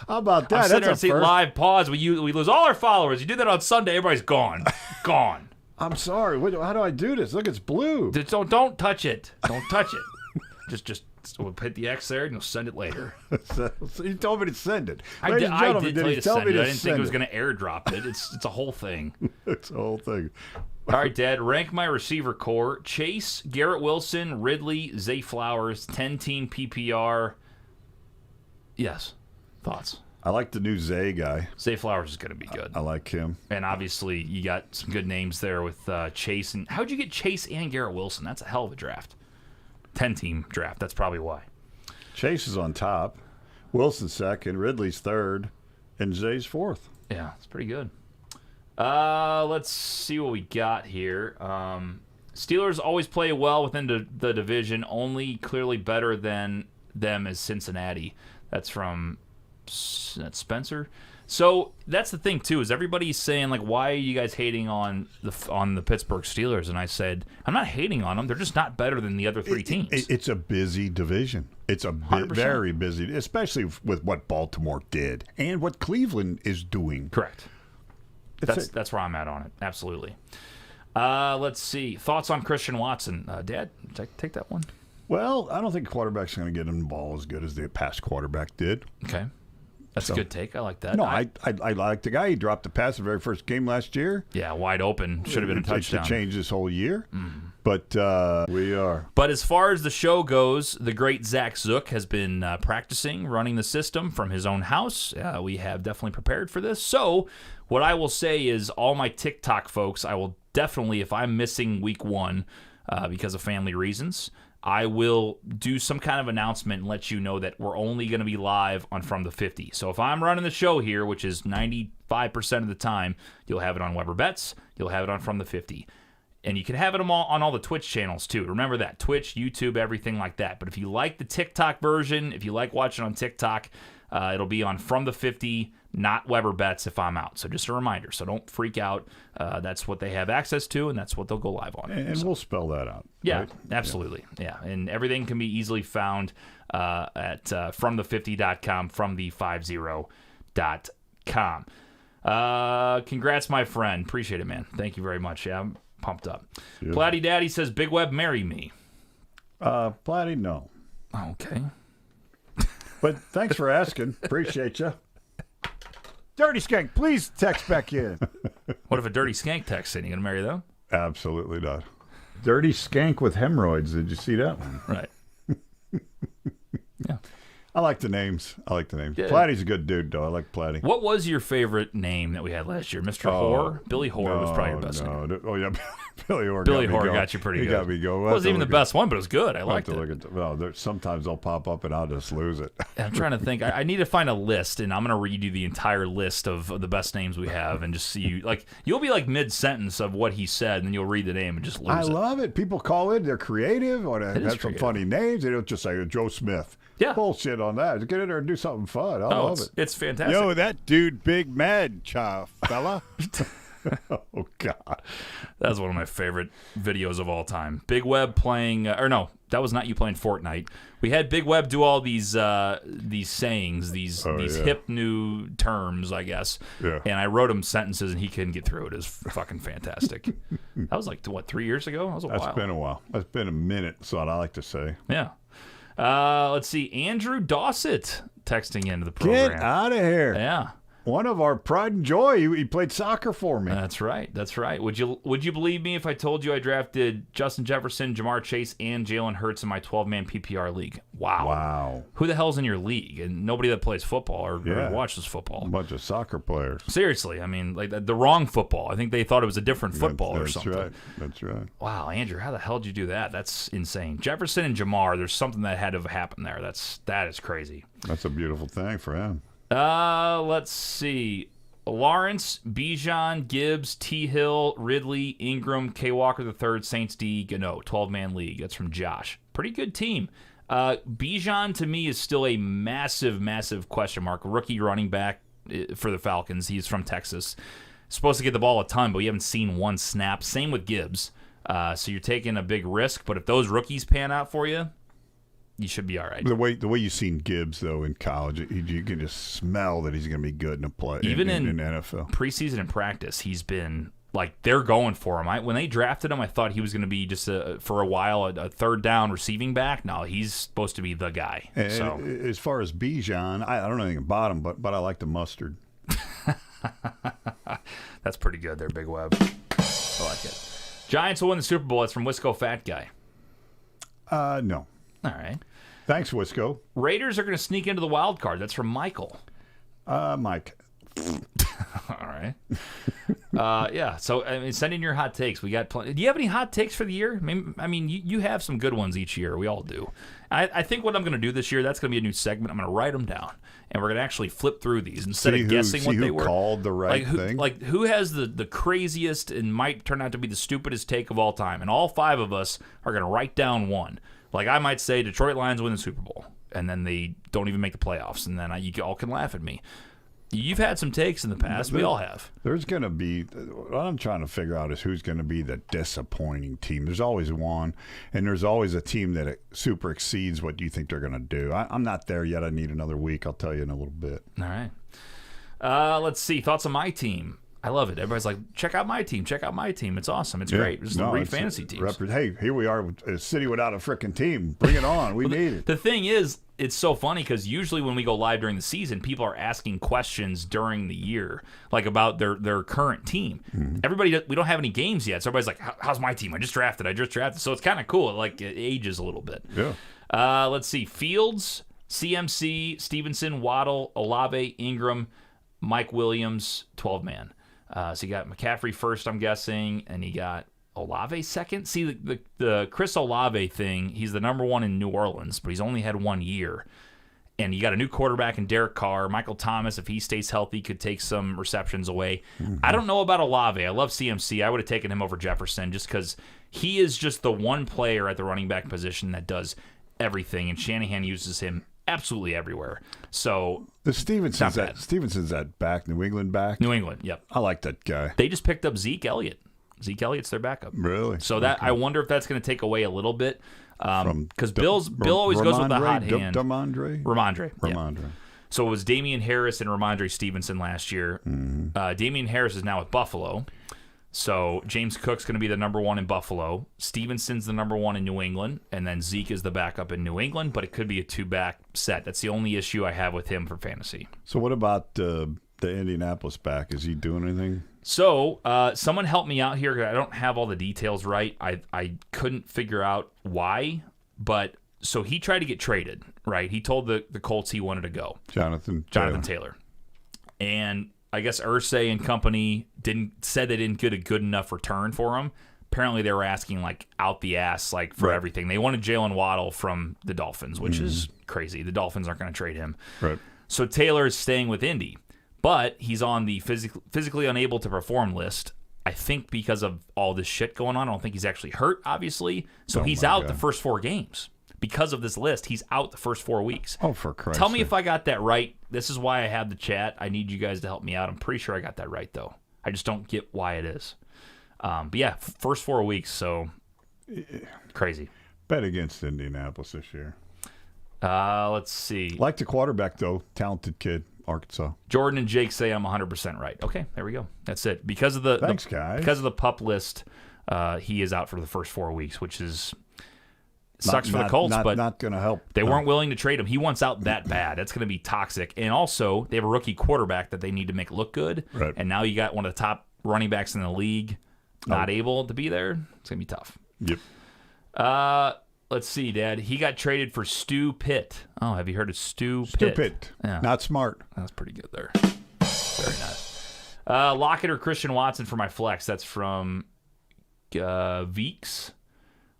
[SPEAKER 2] about that?
[SPEAKER 1] I'm sitting there and see live pause. We lose all our followers. You do that on Sunday, everybody's gone. Gone.
[SPEAKER 2] I'm sorry. How do I do this? Look, it's blue.
[SPEAKER 1] Don't touch it. Don't touch it. Just we'll hit the X there and you'll send it later.
[SPEAKER 2] You told me to send it.
[SPEAKER 1] I did tell you to send it. I didn't think it was
[SPEAKER 2] going
[SPEAKER 1] to airdrop it. It's a whole thing.
[SPEAKER 2] It's a whole thing.
[SPEAKER 1] All right, Dad. Rank my receiver core: Chase, Garrett Wilson, Ridley, Zay Flowers, 10-team PPR. Yes. Thoughts?
[SPEAKER 2] I like the new Zay guy.
[SPEAKER 1] Zay Flowers is going to be good.
[SPEAKER 2] I like him.
[SPEAKER 1] And obviously, you got some good names there with Chase. And how'd you get Chase and Garrett Wilson? That's a hell of a draft. 10-team draft. That's probably why.
[SPEAKER 2] Chase is on top. Wilson's second. Ridley's third. And Zay's fourth.
[SPEAKER 1] Yeah, it's pretty good. Let's see what we got here. Steelers always play well within the division. Only clearly better than them is Cincinnati. That's from Spencer. So that's the thing too, is everybody's saying like, why are you guys hating on the Pittsburgh Steelers? And I said, I'm not hating on them. They're just not better than the other 3 teams.
[SPEAKER 2] It's a busy division. It's a very busy, especially with what Baltimore did and what Cleveland is doing.
[SPEAKER 1] Correct. That's where I'm at on it. Absolutely. Let's see. Thoughts on Christian Watson, Dad? Take that one.
[SPEAKER 2] Well, I don't think quarterback's going to get him the ball as good as the past quarterback did.
[SPEAKER 1] Okay. That's a good take. I like that.
[SPEAKER 2] No, I like the guy. He dropped the pass the very first game last year.
[SPEAKER 1] Yeah, wide open. Should have been a touchdown.
[SPEAKER 2] To change this whole year. Mm-hmm. But we are.
[SPEAKER 1] But as far as the show goes, the great Zach Zook has been practicing running the system from his own house. We have definitely prepared for this. So what I will say is all my TikTok folks, I will definitely, if I'm missing week 1 because of family reasons, I will do some kind of announcement and let you know that we're only going to be live on From the 50. So if I'm running the show here, which is 95% of the time, you'll have it on Weber Bets. You'll have it on From the 50. And you can have it on all the Twitch channels, too. Remember that. Twitch, YouTube, everything like that. But if you like the TikTok version, if you like watching on TikTok, it'll be on From the 50, not Weber Bets if I'm out. So just a reminder. So don't freak out. That's what they have access to, and that's what they'll go live on.
[SPEAKER 2] And we'll spell that out.
[SPEAKER 1] Yeah,
[SPEAKER 2] right?
[SPEAKER 1] absolutely. Yeah, and everything can be easily found at fromthe50.com, fromthe50.com. Congrats, my friend. Appreciate it, man. Thank you very much. Yeah, I'm pumped up. Yeah. Platty Daddy says, Big Web, marry me.
[SPEAKER 2] Platty, no.
[SPEAKER 1] Okay.
[SPEAKER 2] But thanks for asking. Appreciate you. Dirty Skank, please text back in.
[SPEAKER 1] What if a Dirty Skank texts in? You going to marry them?
[SPEAKER 2] Absolutely not. Dirty Skank with hemorrhoids. Did you see that one?
[SPEAKER 1] Right. Yeah.
[SPEAKER 2] I like the names. Yeah. Platty's a good dude, though. I like Platty.
[SPEAKER 1] What was your favorite name that we had last year? Mr. Hoare? Billy Hoare was probably your best name.
[SPEAKER 2] Oh, yeah. Billy Orr
[SPEAKER 1] got you pretty good.
[SPEAKER 2] He got me going.
[SPEAKER 1] It wasn't even the best one, but it was good. I liked it.
[SPEAKER 2] Sometimes they'll pop up and I'll just lose it.
[SPEAKER 1] I'm trying to think. I need to find a list, and I'm going to read you the entire list of the best names we have and just see you. Like, you'll be like mid-sentence of what he said, and then you'll read the name and just lose it.
[SPEAKER 2] I love it. People call in. They're creative. Or they have some funny names. They don't just say Joe Smith.
[SPEAKER 1] Yeah.
[SPEAKER 2] Bullshit on that. Get in there and do something fun. I love it.
[SPEAKER 1] It's fantastic.
[SPEAKER 4] Yo, that dude, big mad, fella.
[SPEAKER 2] Oh, God.
[SPEAKER 1] That's one of my favorite videos of all time. Big Web playing, or no, that was not you playing Fortnite. We had Big Web do all these sayings, these hip new terms, I guess.
[SPEAKER 2] Yeah.
[SPEAKER 1] And I wrote him sentences, and he couldn't get through it. It was fucking fantastic. That was like, what, 3 years ago? That was a while.
[SPEAKER 2] That's been a while. That's been a minute, is what I like to say.
[SPEAKER 1] Yeah. Let's see. Andrew Dossett texting into the program.
[SPEAKER 2] Get out of here.
[SPEAKER 1] Yeah.
[SPEAKER 2] One of our pride and joy. He played soccer for me.
[SPEAKER 1] That's right. That's right. Would you believe me if I told you I drafted Justin Jefferson, Jamar Chase, and Jalen Hurts in my 12-man PPR league? Wow. Who the hell's in your league? And nobody that plays football or watches football.
[SPEAKER 2] A bunch of soccer players.
[SPEAKER 1] Seriously. I mean, like the wrong football. I think they thought it was a different football or something.
[SPEAKER 2] That's right.
[SPEAKER 1] Wow, Andrew, how the hell did you do that? That's insane. Jefferson and Jamar, there's something that had to have happened there. That is crazy.
[SPEAKER 2] That's a beautiful thing for him.
[SPEAKER 1] Let's see. Lawrence, Bijan, Gibbs, T. Hill, Ridley, Ingram, K. Walker III, Saints D, Gano, 12-man league. That's from Josh. Pretty good team. Bijan, to me, is still a massive, massive question mark. Rookie running back for the Falcons. He's from Texas. Supposed to get the ball a ton, but we haven't seen one snap. Same with Gibbs. So you're taking a big risk, but if those rookies pan out for you, you should be all right.
[SPEAKER 2] The way you've seen Gibbs, though, in college, you can just smell that he's going to be good in a play.
[SPEAKER 1] Even in
[SPEAKER 2] NFL.
[SPEAKER 1] Preseason and practice, he's been, like, they're going for him. When they drafted him, I thought he was going to be just, for a while, a third down receiving back. No, he's supposed to be the guy.
[SPEAKER 2] And as far as Bijan, I don't know anything about him, but I like the mustard.
[SPEAKER 1] That's pretty good there, Big Web. I like it. Giants will win the Super Bowl. That's from Wisco Fat Guy.
[SPEAKER 2] No.
[SPEAKER 1] All right.
[SPEAKER 2] Thanks, Wisco.
[SPEAKER 1] Raiders are going to sneak into the wild card. That's from Michael.
[SPEAKER 2] Mike.
[SPEAKER 1] All right. Yeah. So, I mean, send in your hot takes. We got plenty. Do you have any hot takes for the year? I mean, you have some good ones each year. We all do. I think what I'm going to do this year, that's going to be a new segment. I'm going to write them down, and we're going to actually flip through these instead of guessing what they were.
[SPEAKER 2] Called the right thing.
[SPEAKER 1] Like, who has the craziest and might turn out to be the stupidest take of all time? And all five of us are going to write down one. Like, I might say Detroit Lions win the Super Bowl, and then they don't even make the playoffs, and then you all can laugh at me. You've had some takes in the past. We all have.
[SPEAKER 2] There's going to be – what I'm trying to figure out is who's going to be the disappointing team. There's always one, and there's always a team that super exceeds what you think they're going to do. I'm not there yet. I need another week. I'll tell you in a little bit.
[SPEAKER 1] All right. Let's see. Thoughts on my team. I love it. Everybody's like, check out my team. Check out my team. It's awesome. It's great. There's some great fantasy teams.
[SPEAKER 2] Hey, here we are, a city without a freaking team. Bring it on. We need it.
[SPEAKER 1] The thing is, it's so funny because usually when we go live during the season, people are asking questions during the year, like about their current team. Mm-hmm. Everybody, we don't have any games yet, so everybody's like, how's my team? I just drafted. So it's kind of cool. It ages a little bit.
[SPEAKER 2] Yeah.
[SPEAKER 1] Let's see. Fields, CMC, Stevenson, Waddle, Olave, Ingram, Mike Williams, 12-man. So you got McCaffrey first, I'm guessing, and you got Olave second. See, the Chris Olave thing, he's the number one in New Orleans, but he's only had 1 year. And you got a new quarterback in Derek Carr. Michael Thomas, if he stays healthy, could take some receptions away. Mm-hmm. I don't know about Olave. I love CMC. I would have taken him over Jefferson just because he is just the one player at the running back position that does everything, and Shanahan uses him absolutely everywhere. So
[SPEAKER 2] the Stevenson's that back, New England back?
[SPEAKER 1] New England, yep.
[SPEAKER 2] I like that guy.
[SPEAKER 1] They just picked up Zeke Elliott. Zeke Elliott's their backup.
[SPEAKER 2] Really?
[SPEAKER 1] So I wonder if that's going to take away a little bit. Because Bill always goes with the hot hand. Ramondre. Yeah. So it was Damian Harris and Ramondre Stevenson last year. Mm-hmm. Damian Harris is now with Buffalo. So James Cook's going to be the number one in Buffalo. Stevenson's the number one in New England. And then Zeke is the backup in New England. But it could be a two-back set. That's the only issue I have with him for fantasy.
[SPEAKER 2] So what about the Indianapolis back? Is he doing anything?
[SPEAKER 1] So someone help me out here. I don't have all the details right. I couldn't figure out why. But so he tried to get traded, right? He told the Colts he wanted to go.
[SPEAKER 2] Jonathan
[SPEAKER 1] Taylor. And I guess Irsay and company said they didn't get a good enough return for him. apparently they were asking like out the ass like for
[SPEAKER 2] Right.
[SPEAKER 1] everything. They wanted Jalen Waddle from the Dolphins, which is crazy. The Dolphins aren't going to trade him.
[SPEAKER 2] Right.
[SPEAKER 1] So Taylor is staying with Indy, but he's on the physically unable to perform list. I think because of all this shit going on. I don't think he's actually hurt, obviously. So
[SPEAKER 2] Oh
[SPEAKER 1] he's
[SPEAKER 2] my
[SPEAKER 1] out
[SPEAKER 2] God.
[SPEAKER 1] the first 4 games. Because of this list, he's out the first 4 weeks.
[SPEAKER 2] Oh, for Christ's
[SPEAKER 1] Tell me
[SPEAKER 2] sake.
[SPEAKER 1] if I got that right. This is why I had the chat. I need you guys to help me out. I'm pretty sure I got that right, though. I just don't get why it is. But yeah, first 4 weeks, so crazy.
[SPEAKER 2] Bet against Indianapolis this year.
[SPEAKER 1] Let's see.
[SPEAKER 2] Like the quarterback, though. Talented kid, Arkansas.
[SPEAKER 1] Jordan and Jake say I'm 100% right. Okay, there we go. That's it. Because of the
[SPEAKER 2] Thanks, guys.
[SPEAKER 1] Because of the pup list, he is out for the first 4 weeks, which is sucks for the Colts, but
[SPEAKER 2] not going to help.
[SPEAKER 1] they weren't willing to trade him. He wants out that bad. That's going to be toxic. And also, they have a rookie quarterback that they need to make look good.
[SPEAKER 2] Right.
[SPEAKER 1] And now you got one of the top running backs in the league not able to be there. It's going to be tough.
[SPEAKER 2] Yep.
[SPEAKER 1] Let's see, Dad. He got traded for Stu Pitt. Oh, have you heard of Stu Pitt?
[SPEAKER 2] Stupid.
[SPEAKER 1] Yeah.
[SPEAKER 2] Not smart.
[SPEAKER 1] That's pretty good there. Very nice. Lockett or Christian Watson for my flex. That's from Veeks.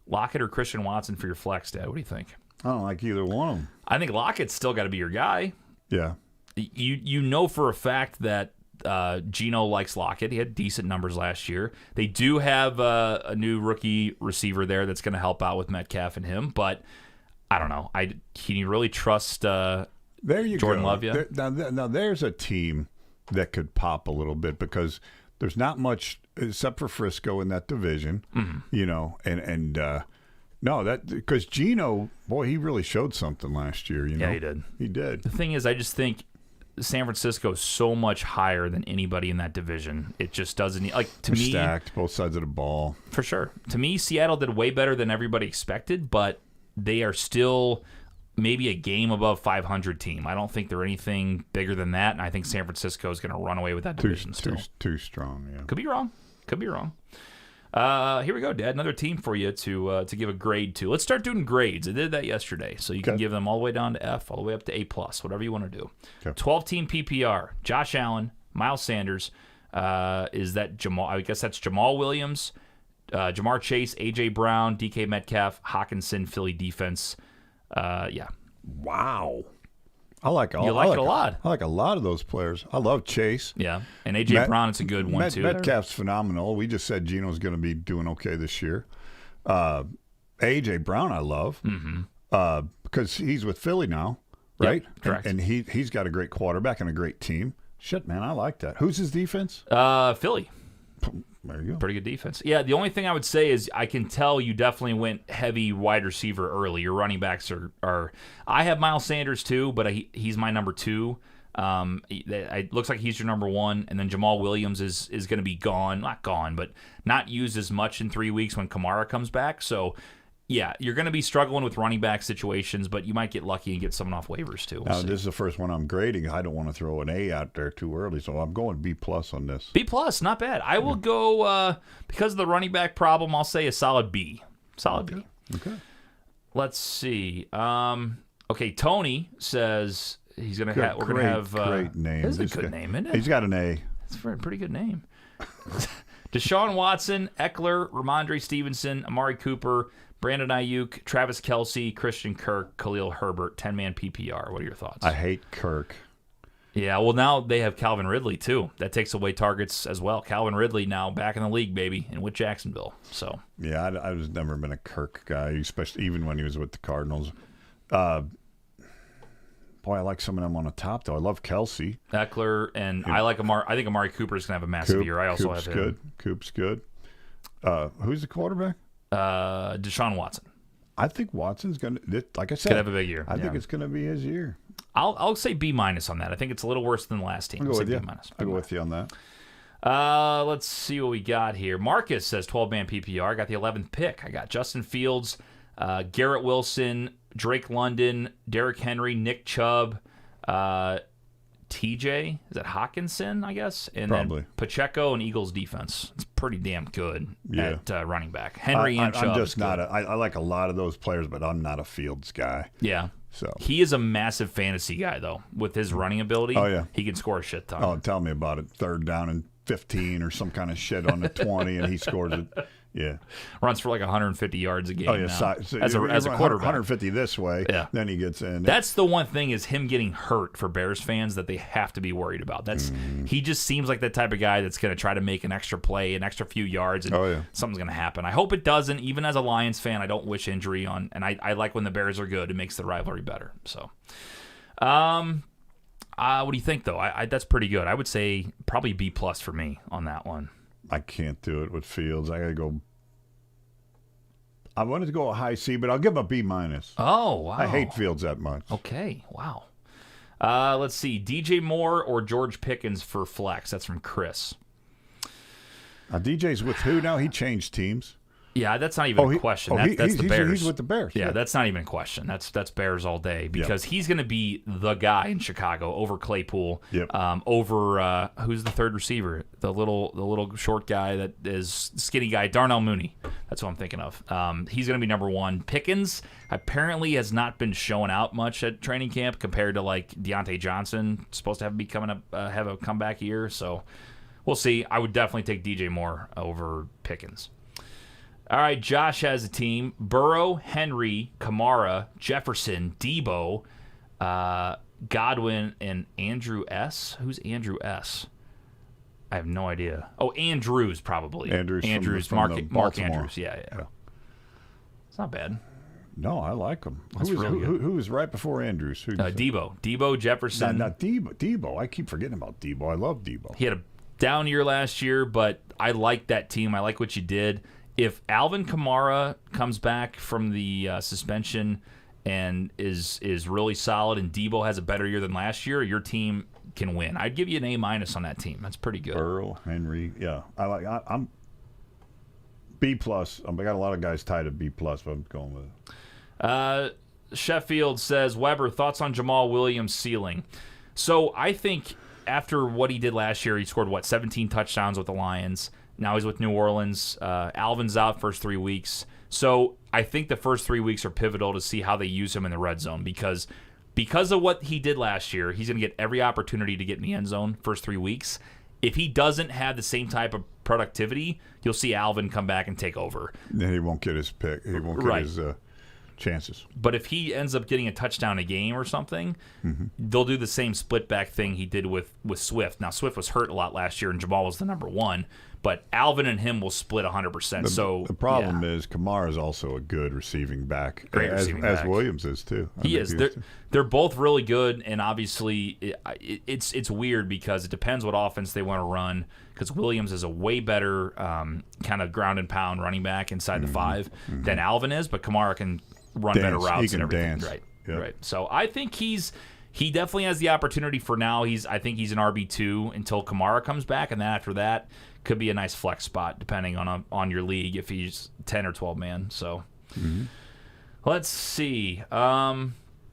[SPEAKER 1] Lockett or Christian Watson for your flex, Dad. What do you think?
[SPEAKER 2] I don't like either one of them.
[SPEAKER 1] I think Lockett's still got to be your guy.
[SPEAKER 2] Yeah.
[SPEAKER 1] You know for a fact that Geno likes Lockett. He had decent numbers last year. They do have a new rookie receiver there that's going to help out with Metcalf and him, but I don't know. Can you really trust
[SPEAKER 2] There you
[SPEAKER 1] Jordan
[SPEAKER 2] go.
[SPEAKER 1] Love, yeah?
[SPEAKER 2] Now, there's a team that could pop a little bit because there's not much except for Frisco in that division, you know, and no, that because Geno, boy, he really showed something last year. You know,
[SPEAKER 1] Yeah, he did.
[SPEAKER 2] He did.
[SPEAKER 1] The thing is, I just think San Francisco is so much higher than anybody in that division. It just doesn't to
[SPEAKER 2] They're
[SPEAKER 1] me
[SPEAKER 2] stacked both sides of the ball.
[SPEAKER 1] for sure. To me, Seattle did way better than everybody expected, but they are still maybe a game above 500 team. I don't think they're anything bigger than that, and I think San Francisco is going to run away with that division still.
[SPEAKER 2] Too strong. Yeah.
[SPEAKER 1] Could be wrong. Here we go, Dad. Another team for you to give a grade to. Let's start doing grades. I did that yesterday, so you can give them all the way down to F, all the way up to A+, whatever you want to do.
[SPEAKER 2] Okay.
[SPEAKER 1] 12-team PPR. Josh Allen, Miles Sanders. Is that Jamal? I guess that's Jamal Williams, Jamar Chase, A.J. Brown, DK Metcalf, Hawkinson, Philly defense. Yeah.
[SPEAKER 2] Wow. I like all.
[SPEAKER 1] You like it a lot.
[SPEAKER 2] I like a lot of those players. I love Chase.
[SPEAKER 1] Yeah. And A.J. Brown, it's a good one, too.
[SPEAKER 2] Metcalf's phenomenal. We just said Geno's going to be doing okay this year. A.J. Brown, I love because he's with Philly now, right?
[SPEAKER 1] Yep, correct.
[SPEAKER 2] And he's got a great quarterback and a great team. Shit, man, I like that. Who's his defense?
[SPEAKER 1] Philly.
[SPEAKER 2] There you go.
[SPEAKER 1] Pretty good defense. Yeah, the only thing I would say is I can tell you definitely went heavy wide receiver early. Your running backs are I have Miles Sanders too, but he's my number 2. It looks like he's your number 1, and then Jamal Williams is going to be gone. Not gone, but not used as much in 3 weeks when Kamara comes back. So, yeah, you're going to be struggling with running back situations, but you might get lucky and get someone off waivers too.
[SPEAKER 2] Now, this is the first one I'm grading. I don't want to throw an A out there too early, so I'm going B+ on this.
[SPEAKER 1] B+, not bad. I will go, because of the running back problem, I'll say a solid B. Solid B.
[SPEAKER 2] Okay.
[SPEAKER 1] Let's see. Okay, Tony says he's gonna have. We're gonna have.
[SPEAKER 2] Great name.
[SPEAKER 1] This is
[SPEAKER 2] This
[SPEAKER 1] a good
[SPEAKER 2] guy-
[SPEAKER 1] name, isn't it?
[SPEAKER 2] He's got an A.
[SPEAKER 1] It's a pretty good name. Deshaun Watson, Eckler, Ramondre Stevenson, Amari Cooper, Brandon Ayuk, Travis Kelce, Christian Kirk, Khalil Herbert, 10-man PPR. What are your thoughts?
[SPEAKER 2] I hate Kirk.
[SPEAKER 1] Yeah, well, now they have Calvin Ridley, too. That takes away targets as well. Calvin Ridley now back in the league, baby, and with Jacksonville. So
[SPEAKER 2] Yeah, I was never been a Kirk guy, especially even when he was with the Cardinals. Boy, I like some of them on the top, though. I love Kelce.
[SPEAKER 1] Eckler, and I like Amari. I think Amari Cooper is going to have a massive year. I also
[SPEAKER 2] Coop's
[SPEAKER 1] have him.
[SPEAKER 2] good. Coop's good. Who's the quarterback?
[SPEAKER 1] Deshaun Watson.
[SPEAKER 2] I think Watson's going to, like I said,
[SPEAKER 1] Could have a big year.
[SPEAKER 2] I think
[SPEAKER 1] Yeah.
[SPEAKER 2] it's going to be his year.
[SPEAKER 1] I'll say B- on that. I think it's a little worse than the last team.
[SPEAKER 2] I'll go
[SPEAKER 1] say
[SPEAKER 2] with you.
[SPEAKER 1] B-.
[SPEAKER 2] I'll go with you on that.
[SPEAKER 1] Let's see what we got here. Marcus says 12-man PPR. I got the 11th pick. I got Justin Fields, Garrett Wilson, Drake London, Derrick Henry, Nick Chubb, TJ, is that Hawkinson, I guess? And
[SPEAKER 2] Probably.
[SPEAKER 1] then Pacheco and Eagles defense. It's pretty damn good
[SPEAKER 2] Yeah.
[SPEAKER 1] at running back. Henry and Chubb.
[SPEAKER 2] I'm just
[SPEAKER 1] is
[SPEAKER 2] not.
[SPEAKER 1] good.
[SPEAKER 2] I like a lot of those players, but I'm not a Fields guy.
[SPEAKER 1] Yeah.
[SPEAKER 2] So.
[SPEAKER 1] He is a massive fantasy guy, though. With his running ability,
[SPEAKER 2] Oh, yeah.
[SPEAKER 1] he can score a shit ton.
[SPEAKER 2] Oh, tell me about it. 3rd down and 15 or some kind of shit on the 20, and he scores it. Yeah.
[SPEAKER 1] Runs for like 150 yards a game
[SPEAKER 2] Oh, yeah.
[SPEAKER 1] now
[SPEAKER 2] So
[SPEAKER 1] as a quarterback.
[SPEAKER 2] 150 this way.
[SPEAKER 1] Yeah.
[SPEAKER 2] Then he gets in.
[SPEAKER 1] That's the one thing is him getting hurt for Bears fans that they have to be worried about. He just seems like that type of guy that's going to try to make an extra play, an extra few yards, and something's going to happen. I hope it doesn't. Even as a Lions fan, I don't wish injury on, and I like when the Bears are good. It makes the rivalry better. So, what do you think, though? That's pretty good. I would say probably B+ for me on that one.
[SPEAKER 2] I can't do it with Fields. I got to go. I wanted to go a high C, but I'll give him a B-.
[SPEAKER 1] Oh, wow.
[SPEAKER 2] I hate Fields that much.
[SPEAKER 1] Okay, wow. Let's see. DJ Moore or George Pickens for flex? That's from Chris.
[SPEAKER 2] DJ's with who now? He changed teams.
[SPEAKER 1] Yeah, that's not even a question. That's the Bears.
[SPEAKER 2] He's with the Bears.
[SPEAKER 1] Yeah, that's not even a question. That's Bears all day because he's going to be the guy in Chicago over Claypool.
[SPEAKER 2] Yep.
[SPEAKER 1] Over who's the third receiver? The little short guy that is skinny guy, Darnell Mooney. That's what I'm thinking of. He's going to be number one. Pickens apparently has not been showing out much at training camp compared to like Deontay Johnson. Supposed to be coming up, have a comeback year. So we'll see. I would definitely take DJ Moore over Pickens. All right, Josh has a team. Burrow, Henry, Kamara, Jefferson, Debo, Godwin, and Andrew S. Who's Andrew S.? I have no idea. Oh, Andrews, probably.
[SPEAKER 2] Andrews from
[SPEAKER 1] Mark Andrews. Yeah. It's not bad.
[SPEAKER 2] No, I like him.
[SPEAKER 1] That's really good.
[SPEAKER 2] Who was right before Andrews?
[SPEAKER 1] Debo, Jefferson.
[SPEAKER 2] Not Debo. I keep forgetting about Debo. I love Debo.
[SPEAKER 1] He had a down year last year, but I like that team. I like what you did. If Alvin Kamara comes back from the suspension and is really solid, and Debo has a better year than last year, your team can win. I'd give you an A- on that team. That's pretty good.
[SPEAKER 2] Burrow, Henry, yeah. I'm B+. I got a lot of guys tied at B+, but I'm going with it.
[SPEAKER 1] Sheffield says, Weber, thoughts on Jamal Williams' ceiling? So I think after what he did last year, he scored, 17 touchdowns with the Lions. Now he's with New Orleans. Alvin's out first 3 weeks. So I think the first 3 weeks are pivotal to see how they use him in the red zone because of what he did last year, he's going to get every opportunity to get in the end zone first 3 weeks. If he doesn't have the same type of productivity, you'll see Alvin come back and take over.
[SPEAKER 2] Then he won't get his pick. He won't get his chances.
[SPEAKER 1] But if he ends up getting a touchdown a game or something, they'll do the same split back thing he did with Swift. Now, Swift was hurt a lot last year, and Jamal was the number one. But Alvin and him will split 100%.
[SPEAKER 2] The problem is Kamara is also a good receiving back, as Williams is too.
[SPEAKER 1] He is. They're both really good, and obviously it's weird because it depends what offense they want to run. Because Williams is a way better kind of ground and pound running back inside the 5 than Alvin is, but Kamara can run better routes and everything.
[SPEAKER 2] Dance.
[SPEAKER 1] Right. So I think he definitely has the opportunity for now. I think he's an RB2 until Kamara comes back, and then after that could be a nice flex spot depending on your league if he's 10 or 12 man. So let's see.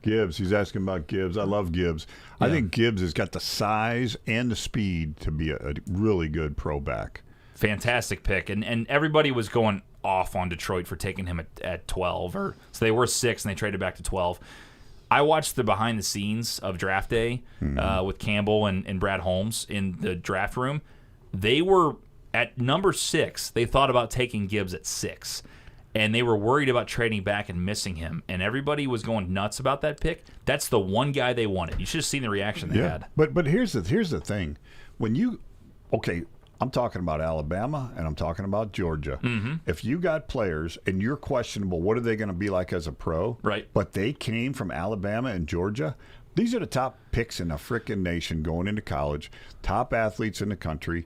[SPEAKER 2] Gibbs. He's asking about Gibbs. I love Gibbs. Yeah. I think Gibbs has got the size and the speed to be a really good pro back.
[SPEAKER 1] Fantastic pick, and everybody was going off on Detroit for taking him at 12, so they were 6 and they traded back to 12. I watched the behind the scenes of draft day with Campbell and Brad Holmes in the draft room. They were at number 6. They thought about taking Gibbs at 6, and they were worried about trading back and missing him. And everybody was going nuts about that pick. That's the one guy they wanted. You should have seen the reaction they had.
[SPEAKER 2] But here's the thing. I'm talking about Alabama and I'm talking about Georgia. If you got players and you're questionable, what are they going to be like as a pro?
[SPEAKER 1] Right.
[SPEAKER 2] But they came from Alabama and Georgia. These are the top picks in the frickin' nation going into college, top athletes in the country.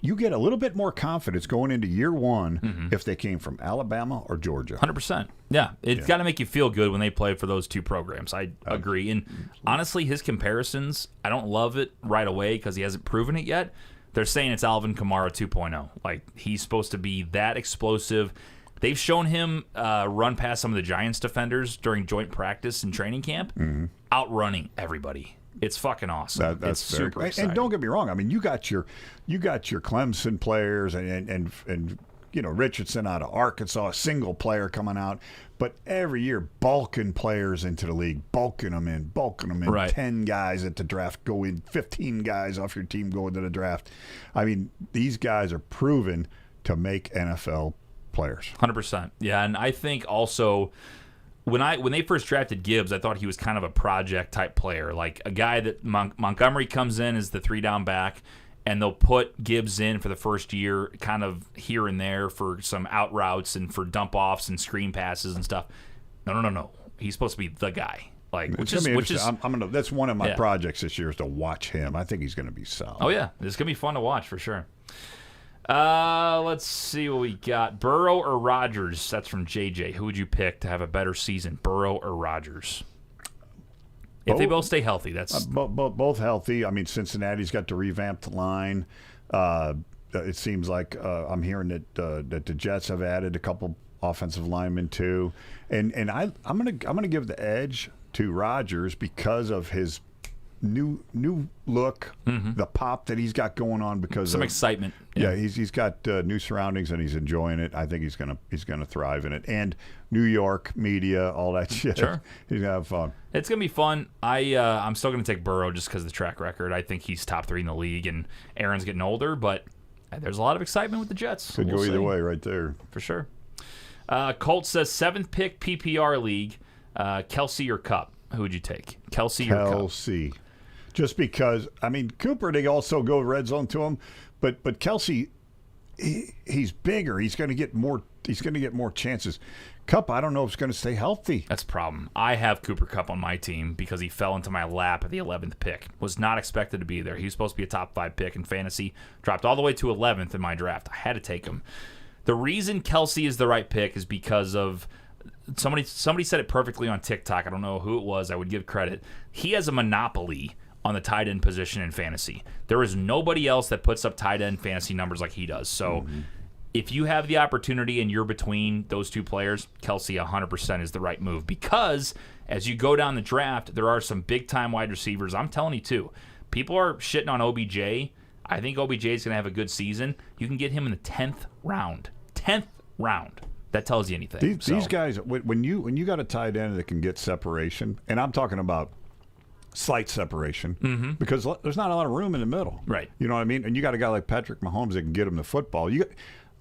[SPEAKER 2] You get a little bit more confidence going into year one if they came from Alabama or Georgia.
[SPEAKER 1] 100%. Yeah. It's got to make you feel good when they play for those two programs. I agree. And honestly, his comparisons, I don't love it right away because he hasn't proven it yet. They're saying it's Alvin Kamara 2.0. Like, he's supposed to be that explosive. They've shown him run past some of the Giants defenders during joint practice and training camp, outrunning everybody. It's fucking awesome.
[SPEAKER 2] That's
[SPEAKER 1] it's super exciting.
[SPEAKER 2] And don't get me wrong. I mean, you got your Clemson players and Richardson out of Arkansas, a single player coming out. But every year, bulking players into the league, bulking them in.
[SPEAKER 1] Right.
[SPEAKER 2] 10 guys at the draft go in, 15 guys off your team go into the draft. I mean, these guys are proven to make NFL players.
[SPEAKER 1] 100%. Yeah, and I think also when they first drafted Gibbs, I thought he was kind of a project type player, like a guy that Montgomery comes in as the 3-down back, and they'll put Gibbs in for the first year, kind of here and there for some out routes and for dump offs and screen passes and stuff. No. He's supposed to be the guy. Like, which is
[SPEAKER 2] that's one of my projects this year is to watch him. I think he's going to be solid.
[SPEAKER 1] Oh yeah, it's going to be fun to watch for sure. Let's see what we got. Burrow or Rodgers? That's from JJ. Who would you pick to have a better season, Burrow or Rodgers? If they both stay healthy, that's
[SPEAKER 2] both healthy. I mean, Cincinnati's got to revamp the line. It seems like I'm hearing that the Jets have added a couple offensive linemen too, and I'm gonna give the edge to Rodgers because of his new look, the pop that he's got going on because
[SPEAKER 1] some excitement.
[SPEAKER 2] Yeah, he's got new surroundings and he's enjoying it. I think he's gonna thrive in it. And New York media, all that shit.
[SPEAKER 1] Sure,
[SPEAKER 2] he's gonna have fun.
[SPEAKER 1] It's gonna be fun. I'm still gonna take Burrow just because of the track record. I think he's top 3 in the league, and Aaron's getting older, but there's a lot of excitement with the Jets.
[SPEAKER 2] Could go either way, right there
[SPEAKER 1] for sure. Colt says 7th pick PPR league, Kelsey or Cup. Who would you take? Kelsey or Cup?
[SPEAKER 2] Kelsey. Just because, I mean, Cooper, they also go red zone to him, but Kelsey, he's bigger. He's going to get more. He's going to get more chances. Cup, I don't know if he's going to stay healthy.
[SPEAKER 1] That's a problem. I have Cooper Kupp on my team because he fell into my lap at the 11th pick. Was not expected to be there. He was supposed to be a top 5 pick in fantasy. Dropped all the way to 11th in my draft. I had to take him. The reason Kelsey is the right pick is because of somebody said it perfectly on TikTok. I don't know who it was. I would give credit. He has a monopoly on the tight end position in fantasy. There is nobody else that puts up tight end fantasy numbers like he does. So if you have the opportunity and you're between those two players, Kelsey 100% is the right move because as you go down the draft, there are some big-time wide receivers. I'm telling you, too. People are shitting on OBJ. I think OBJ is going to have a good season. You can get him in the 10th round. 10th round. That tells you anything.
[SPEAKER 2] These guys, when you got a tight end that can get separation, and I'm talking about slight separation, because there's not a lot of room in the middle.
[SPEAKER 1] Right.
[SPEAKER 2] You know what I mean? And you got a guy like Patrick Mahomes that can get him the football.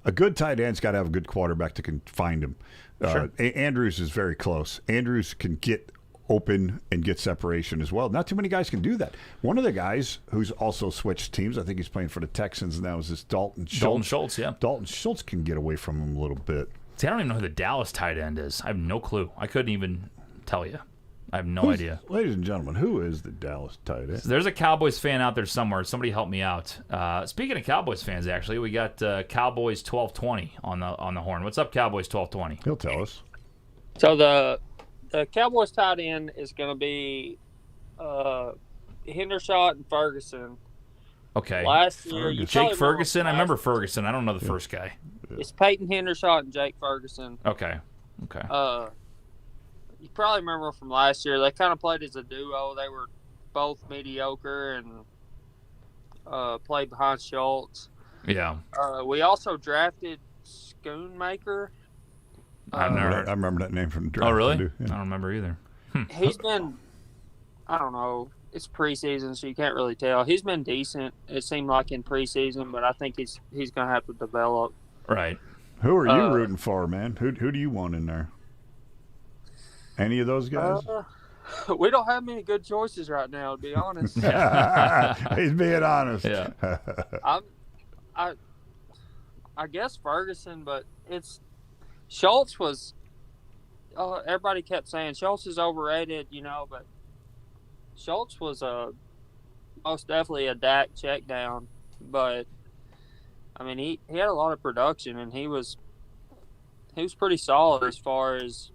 [SPEAKER 2] A good tight end's got to have a good quarterback that can find him.
[SPEAKER 1] Sure.
[SPEAKER 2] Andrews is very close. Andrews can get open and get separation as well. Not too many guys can do that. One of the guys who's also switched teams, I think he's playing for the Texans now, is this Dalton Schultz.
[SPEAKER 1] Dalton Schultz, yeah.
[SPEAKER 2] Dalton Schultz can get away from him a little bit.
[SPEAKER 1] See, I don't even know who the Dallas tight end is. I have no clue. I couldn't even tell you. I have no idea.
[SPEAKER 2] Ladies and gentlemen, who is the Dallas tight end?
[SPEAKER 1] So there's a Cowboys fan out there somewhere. Somebody help me out. Speaking of Cowboys fans, actually, we got Cowboys 1220 on the horn. What's up, Cowboys 1220?
[SPEAKER 2] He'll tell us.
[SPEAKER 5] So the Cowboys tight end is going to be Hendershot and Ferguson.
[SPEAKER 1] Okay.
[SPEAKER 5] Last year,
[SPEAKER 1] Jake Ferguson. I remember Ferguson. I don't know the first guy.
[SPEAKER 5] It's Peyton Hendershot and Jake Ferguson.
[SPEAKER 1] Okay.
[SPEAKER 5] You probably remember from last year. They kind of played as a duo. They were both mediocre and played behind Schultz.
[SPEAKER 1] Yeah.
[SPEAKER 5] We also drafted Schoonmaker.
[SPEAKER 2] I remember that name from the draft.
[SPEAKER 1] Oh, really?
[SPEAKER 2] Yeah.
[SPEAKER 1] I don't remember either.
[SPEAKER 5] He's been, I don't know, it's preseason, so you can't really tell. He's been decent, it seemed like in preseason, but I think he's going to have to develop.
[SPEAKER 1] Right.
[SPEAKER 2] Who are you rooting for, man? Who do you want in there? Any of those guys?
[SPEAKER 5] We don't have many good choices right now, to be honest.
[SPEAKER 2] He's being honest.
[SPEAKER 1] Yeah.
[SPEAKER 5] I guess Ferguson, but Schultz was. Everybody kept saying Schultz is overrated, but Schultz was most definitely a Dak check down. But I mean, he had a lot of production, and he was pretty solid as far as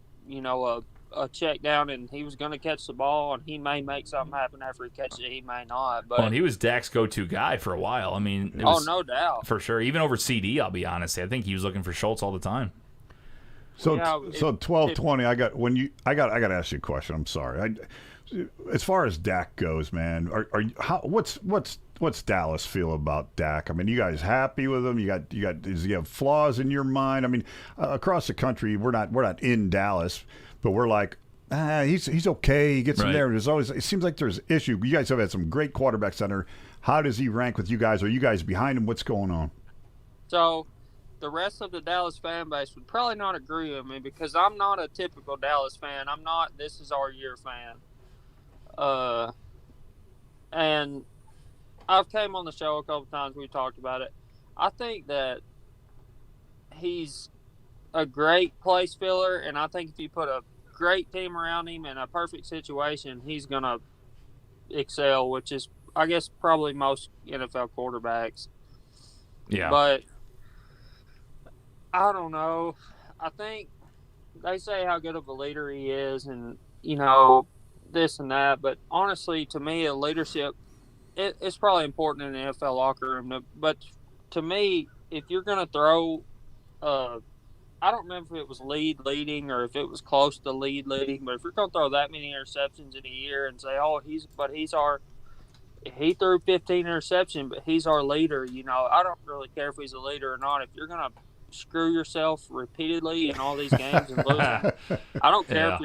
[SPEAKER 5] a check down, and he was going to catch the ball, and he may make something happen after he catches it. He may not. But
[SPEAKER 1] and he was Dak's go-to guy for a while. I mean, it was,
[SPEAKER 5] no doubt,
[SPEAKER 1] for sure. Even over CD, I'll be honest. I think he was looking for Schultz all the time.
[SPEAKER 2] So 12-20. I got to ask you a question. I'm sorry. As far as Dak goes, man, what's Dallas feel about Dak? I mean, you guys happy with him? Does he have flaws in your mind? I mean, across the country, we're not in Dallas, but we're like, he's okay. He gets in there. It seems like there's issue. You guys have had some great quarterbacks on there. How does he rank with you guys? Are you guys behind him? What's going on?
[SPEAKER 5] So the rest of the Dallas fan base would probably not agree with me because I'm not a typical Dallas fan. I'm not this is our year fan. And I've came on the show a couple times. We talked about it. I think that he's a great place filler, and I think if you put a great team around him in a perfect situation, he's going to excel, which is, I guess, probably most NFL quarterbacks.
[SPEAKER 1] Yeah.
[SPEAKER 5] But I don't know. I think they say how good of a leader he is and, this and that. But honestly, to me, a leadership, it's probably important in the NFL locker room. But to me, if you're going to throw, I don't remember if it was leading or if it was close to leading. But if you're going to throw that many interceptions in a year and say, he threw 15 interceptions, but he's our leader. I don't really care if he's a leader or not. If you're going to screw yourself repeatedly in all these games and lose them, I don't care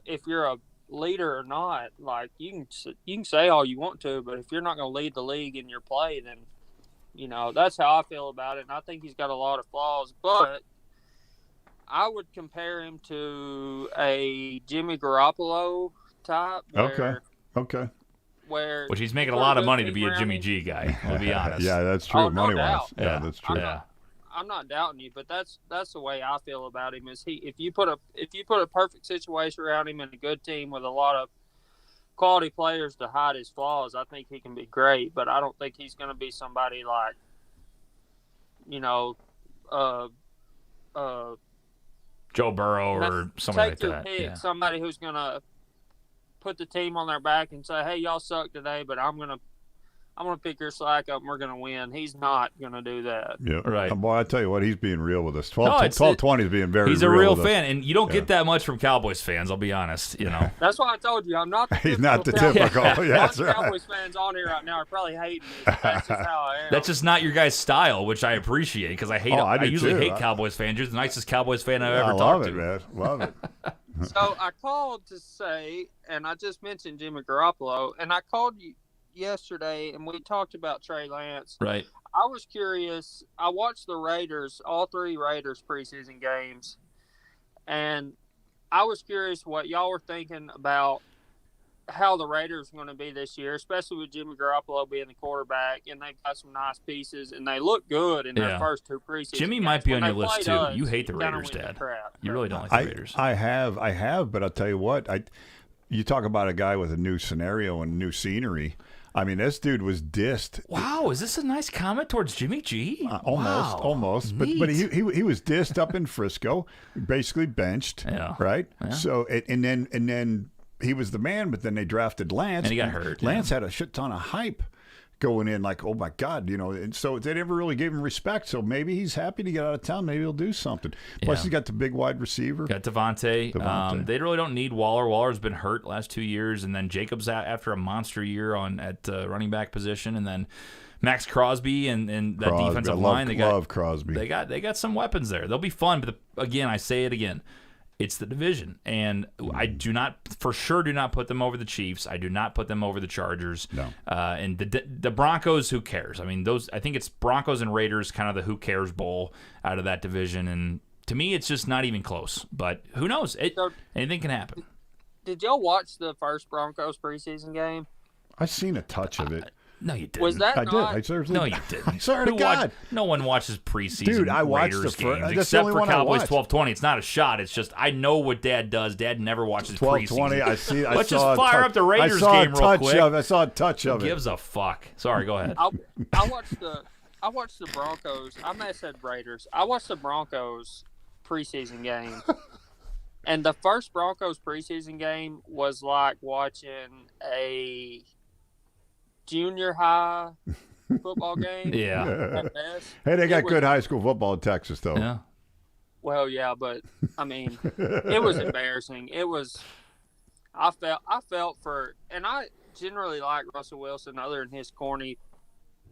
[SPEAKER 5] if you're a leader or not. Like you can say all you want to, but if you're not going to lead the league in your play, then that's how I feel about it. And I think he's got a lot of flaws, but I would compare him to a Jimmy Garoppolo type.
[SPEAKER 2] Okay.
[SPEAKER 1] Which he's making a lot of money to be a Jimmy G guy. I'll be honest.
[SPEAKER 2] Yeah, that's true.
[SPEAKER 5] No
[SPEAKER 2] Money wise,
[SPEAKER 5] doubt.
[SPEAKER 2] yeah, that's true.
[SPEAKER 5] I'm not doubting you, but that's the way I feel about him. Is if you put a perfect situation around him and a good team with a lot of quality players to hide his flaws, I think he can be great. But I don't think he's going to be somebody like,
[SPEAKER 1] Joe Burrow or somebody like that.
[SPEAKER 5] Pick somebody who's going to put the team on their back and say, "Hey, y'all suck today, but I'm gonna pick your slack up and we're gonna win." He's not gonna do that.
[SPEAKER 2] Yeah,
[SPEAKER 1] right.
[SPEAKER 2] Boy, I tell you what, he's being real with us. 12-20 is being very.
[SPEAKER 1] He's a real fan, and you don't get that much from Cowboys fans. I'll be honest.
[SPEAKER 5] That's why I told you I'm not.
[SPEAKER 2] He's not the typical. Yeah, that's right.
[SPEAKER 5] Cowboys fans on here right now are probably hating me. But that's just how I am.
[SPEAKER 1] That's just not your guys' style, which I appreciate because I hate. I usually hate Cowboys fans. You're the nicest Cowboys fan I've ever talked to.
[SPEAKER 2] I love it, man. Love it.
[SPEAKER 5] So I called to say, and I just mentioned Jimmy Garoppolo, and I called you yesterday, and we talked about Trey Lance.
[SPEAKER 1] Right.
[SPEAKER 5] I was curious. I watched the Raiders, all three Raiders preseason games, and I was curious what y'all were thinking about how the Raiders are going to be this year, especially with Jimmy Garoppolo being the quarterback, and they've got some nice pieces, and they look good in their first two preseason
[SPEAKER 1] Jimmy
[SPEAKER 5] games.
[SPEAKER 1] might be on
[SPEAKER 5] When
[SPEAKER 1] your
[SPEAKER 5] they
[SPEAKER 1] list too.
[SPEAKER 5] played us,
[SPEAKER 1] You hate the
[SPEAKER 5] kinda
[SPEAKER 1] Raiders,
[SPEAKER 5] went to
[SPEAKER 1] Dad.
[SPEAKER 5] crap.
[SPEAKER 1] You really don't like the Raiders.
[SPEAKER 2] I have, but I'll tell you what. You talk about a guy with a new scenario and new scenery. I mean, this dude was dissed.
[SPEAKER 1] Wow, is this a nice comment towards Jimmy G?
[SPEAKER 2] Almost. But he was dissed up in Frisco, basically benched.
[SPEAKER 1] Yeah.
[SPEAKER 2] Right.
[SPEAKER 1] Yeah.
[SPEAKER 2] So and then he was the man, but then they drafted Lance,
[SPEAKER 1] and he got hurt.
[SPEAKER 2] Lance had a shit ton of hype going in, like, oh my God, and so they never really gave him respect. So maybe he's happy to get out of town. Maybe he'll do something. Plus, he's got the big wide receiver.
[SPEAKER 1] Got Devontae. They really don't need Waller. Waller's been hurt last 2 years, and then Jacobs after a monster year at running back position, and then Max Crosby and that defensive line. They got
[SPEAKER 2] Crosby.
[SPEAKER 1] They got some weapons there. They'll be fun. But again, I say it again. It's the division, and I do not put them over the Chiefs. I do not put them over the Chargers.
[SPEAKER 2] No.
[SPEAKER 1] And the Broncos, who cares? I mean, I think it's Broncos and Raiders, kind of the who cares bowl out of that division. And to me, it's just not even close. But who knows? Anything can happen.
[SPEAKER 5] Did y'all watch the first Broncos preseason game?
[SPEAKER 2] I seen a touch of it.
[SPEAKER 1] No, you didn't.
[SPEAKER 5] Was that
[SPEAKER 2] I
[SPEAKER 5] not?
[SPEAKER 2] did. I seriously.
[SPEAKER 1] No, you didn't.
[SPEAKER 2] I swear to God.
[SPEAKER 1] No one watches preseason.
[SPEAKER 2] Dude, I watched
[SPEAKER 1] Raiders
[SPEAKER 2] the
[SPEAKER 1] games
[SPEAKER 2] that's the
[SPEAKER 1] except
[SPEAKER 2] only
[SPEAKER 1] for
[SPEAKER 2] one I
[SPEAKER 1] Cowboys
[SPEAKER 2] watched.
[SPEAKER 1] 12-20. It's not a shot. It's just I know what Dad does. Dad never watches
[SPEAKER 2] 12-20.
[SPEAKER 1] preseason.
[SPEAKER 2] I see.
[SPEAKER 1] Let's just fire up the Raiders game real quick.
[SPEAKER 2] I saw a touch of
[SPEAKER 1] Who
[SPEAKER 2] it.
[SPEAKER 1] gives a fuck? Sorry, go ahead.
[SPEAKER 5] I watched the Broncos. I may have said Raiders. I watched the Broncos preseason game. And the first Broncos preseason game was like watching a junior high football game.
[SPEAKER 1] Yeah.
[SPEAKER 5] At best.
[SPEAKER 2] Hey, they got good high school football in Texas, though.
[SPEAKER 1] Yeah.
[SPEAKER 5] Well, yeah, but I mean, it was embarrassing. It was. I felt for, and I generally like Russell Wilson, other than his corny,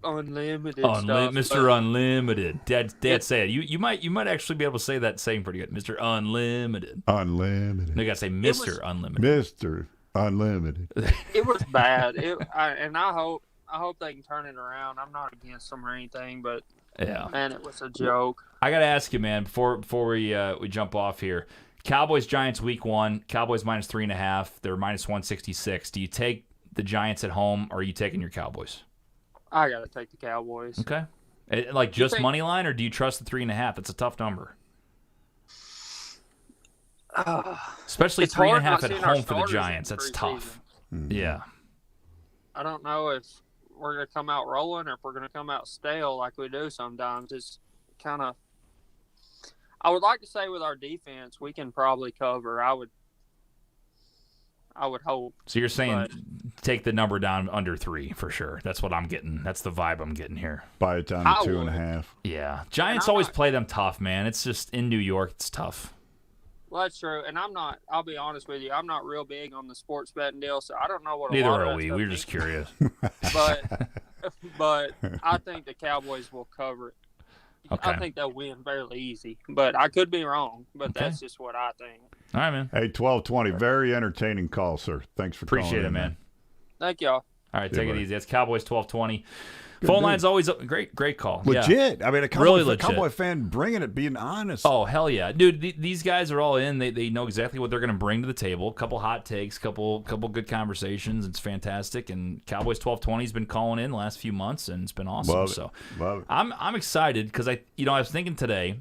[SPEAKER 5] unlimited stuff.
[SPEAKER 1] Mr. Unlimited. Dad said you might actually be able to say that saying pretty good, Mr. Unlimited.
[SPEAKER 2] Unlimited.
[SPEAKER 1] They got to say Mr. Unlimited.
[SPEAKER 2] Mr. Unlimited.
[SPEAKER 5] It was bad. And I hope they can turn it around. I'm not against them or anything, but
[SPEAKER 1] Yeah.
[SPEAKER 5] Man, it was a joke.
[SPEAKER 1] I got to ask you, man, before we jump off here. Cowboys Giants week 1. Cowboys -3.5. They're -166. Do you take the Giants at home, or are you taking your Cowboys?
[SPEAKER 5] I got to take the Cowboys.
[SPEAKER 1] Okay. Like just money line, or do you trust the 3.5? That's a tough number. Especially
[SPEAKER 5] It's
[SPEAKER 1] 3.5
[SPEAKER 5] hard
[SPEAKER 1] at
[SPEAKER 5] not seeing our
[SPEAKER 1] home for the
[SPEAKER 5] starters in
[SPEAKER 1] Giants. That's tough. Yeah.
[SPEAKER 5] I don't know if we're going to come out rolling or if we're going to come out stale like we do sometimes. It's kind of – I would like to say with our defense, we can probably cover. I would hope.
[SPEAKER 1] So you're saying take the number down under 3 for sure. That's what I'm getting. That's the vibe I'm getting here.
[SPEAKER 2] Buy it down to 2.5.
[SPEAKER 1] Yeah. Giants always play them tough, man. It's just in New York, it's tough.
[SPEAKER 5] Well, that's true. And I'll be honest with you, I'm not real big on the sports betting deal, so I don't know what
[SPEAKER 1] Neither
[SPEAKER 5] a lot
[SPEAKER 1] are
[SPEAKER 5] of
[SPEAKER 1] we.
[SPEAKER 5] that
[SPEAKER 1] We're
[SPEAKER 5] stuff
[SPEAKER 1] just curious.
[SPEAKER 5] But I think the Cowboys will cover it.
[SPEAKER 1] Okay.
[SPEAKER 5] I think they'll win fairly easy. But I could be wrong, but that's just what I think.
[SPEAKER 1] All right, man.
[SPEAKER 2] Hey, 12:20. Very entertaining call, sir. Thanks for
[SPEAKER 1] Appreciate
[SPEAKER 2] calling
[SPEAKER 1] it,
[SPEAKER 2] in,
[SPEAKER 1] man.
[SPEAKER 5] Thank y'all.
[SPEAKER 1] All right, take it
[SPEAKER 2] buddy.
[SPEAKER 1] easy. That's Cowboys 12:20. Phone line's always up. Great call.
[SPEAKER 2] Legit.
[SPEAKER 1] Yeah.
[SPEAKER 2] I mean, a
[SPEAKER 1] Really
[SPEAKER 2] Cowboy,
[SPEAKER 1] legit.
[SPEAKER 2] Cowboy fan bringing it, being honest.
[SPEAKER 1] Oh, hell yeah. Dude, these guys are all in. They know exactly what they're going to bring to the table. A couple hot takes, couple good conversations. It's fantastic. And Cowboys 1220 has been calling in the last few months, and it's been awesome.
[SPEAKER 2] Love it.
[SPEAKER 1] So
[SPEAKER 2] Love it.
[SPEAKER 1] I'm excited because I was thinking today,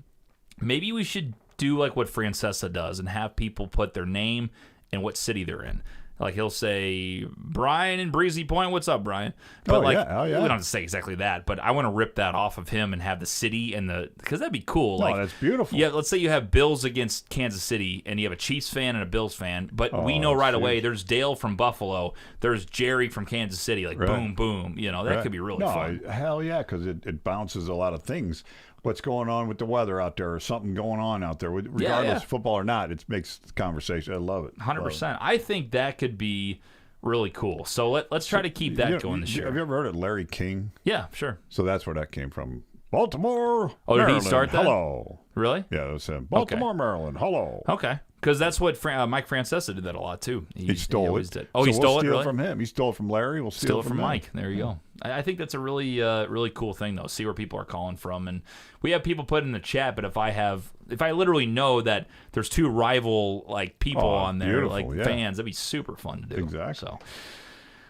[SPEAKER 1] maybe we should do like what Francesa does and have people put their name and what city they're in. Like he'll say, Brian in Breezy Point, what's up, Brian? But
[SPEAKER 2] Oh, yeah.
[SPEAKER 1] we don't have to say exactly that, but I want to rip that off of him and have the city and because that'd be cool.
[SPEAKER 2] No,
[SPEAKER 1] Like,
[SPEAKER 2] that's beautiful.
[SPEAKER 1] yeah, let's say you have Bills against Kansas City, and you have a Chiefs fan and a Bills fan, but we know right away there's Dale from Buffalo, there's Jerry from Kansas City, like boom, boom. That could be really fun.
[SPEAKER 2] Hell yeah, because it bounces a lot of things. What's going on with the weather out there, or something going on out there, regardless of football or not, it makes the conversation. I love it.
[SPEAKER 1] 100%. I think that could be really cool. So let's try to keep that going this year.
[SPEAKER 2] Have you ever heard of Larry King?
[SPEAKER 1] Yeah, sure.
[SPEAKER 2] So that's where that came from. Baltimore,
[SPEAKER 1] Oh, did he
[SPEAKER 2] Maryland,
[SPEAKER 1] start that?
[SPEAKER 2] hello.
[SPEAKER 1] Really?
[SPEAKER 2] Yeah, it was him. Baltimore, Maryland, hello.
[SPEAKER 1] Okay. Because that's what Mike Francesa did that a lot, too.
[SPEAKER 2] He stole
[SPEAKER 1] always
[SPEAKER 2] it.
[SPEAKER 1] did. Oh,
[SPEAKER 2] So
[SPEAKER 1] he stole
[SPEAKER 2] we'll
[SPEAKER 1] it,
[SPEAKER 2] steal
[SPEAKER 1] really?
[SPEAKER 2] it from him. He stole it from Larry. We'll steal
[SPEAKER 1] it from
[SPEAKER 2] him.
[SPEAKER 1] Mike. There you go. I think that's a really really cool thing, though. See where people are calling from. And we have people put in the chat, but if I literally know that there's two rival people on there, fans, that'd be super fun to do.
[SPEAKER 2] Exactly.
[SPEAKER 1] So,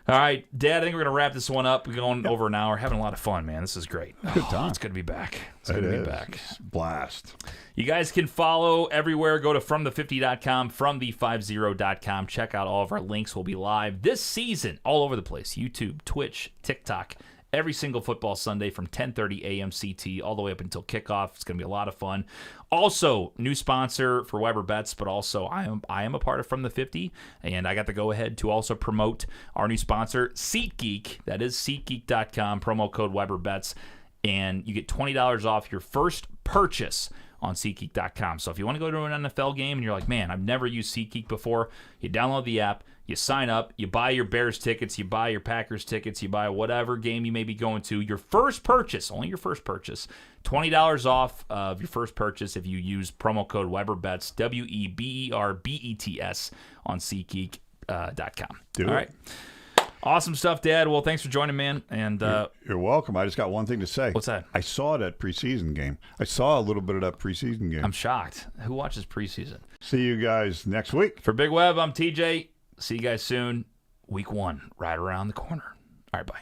[SPEAKER 1] all right, Dad, I think we're going to wrap this one up. We're going over an hour. Having a lot of fun, man. This is great.
[SPEAKER 2] Good time.
[SPEAKER 1] It's good to be back. It's
[SPEAKER 2] It
[SPEAKER 1] good to be
[SPEAKER 2] is.
[SPEAKER 1] back.
[SPEAKER 2] It's a blast.
[SPEAKER 1] You guys can follow everywhere. Go to fromthe50.com, fromthe50.com. Check out all of our links. We'll be live this season all over the place. YouTube, Twitch, TikTok, every single football Sunday from 10:30 a.m. CT all the way up until kickoff. It's going to be a lot of fun. Also, new sponsor for Weber Bets, but also I am a part of From the 50, and I got the go-ahead to also promote our new sponsor, SeatGeek. That is SeatGeek.com, promo code Weber Bets, and you get $20 off your first purchase on SeatGeek.com. So if you want to go to an NFL game and you're like, man, I've never used SeatGeek before, you download the app, you sign up, you buy your Bears tickets, you buy your Packers tickets, you buy whatever game you may be going to. Your first purchase, only your first purchase, $20 off of your first purchase if you use promo code WeberBets, WeberBets on SeatGeek.com. All right. Awesome stuff, Dad. Well, thanks for joining, man. And
[SPEAKER 2] You're welcome. I just got one thing to say.
[SPEAKER 1] What's that?
[SPEAKER 2] I saw that preseason game. I saw a little bit of that preseason game.
[SPEAKER 1] I'm shocked. Who watches preseason?
[SPEAKER 2] See you guys next week.
[SPEAKER 1] For Big Web, I'm TJ. See you guys soon. Week 1, right around the corner. All right, bye.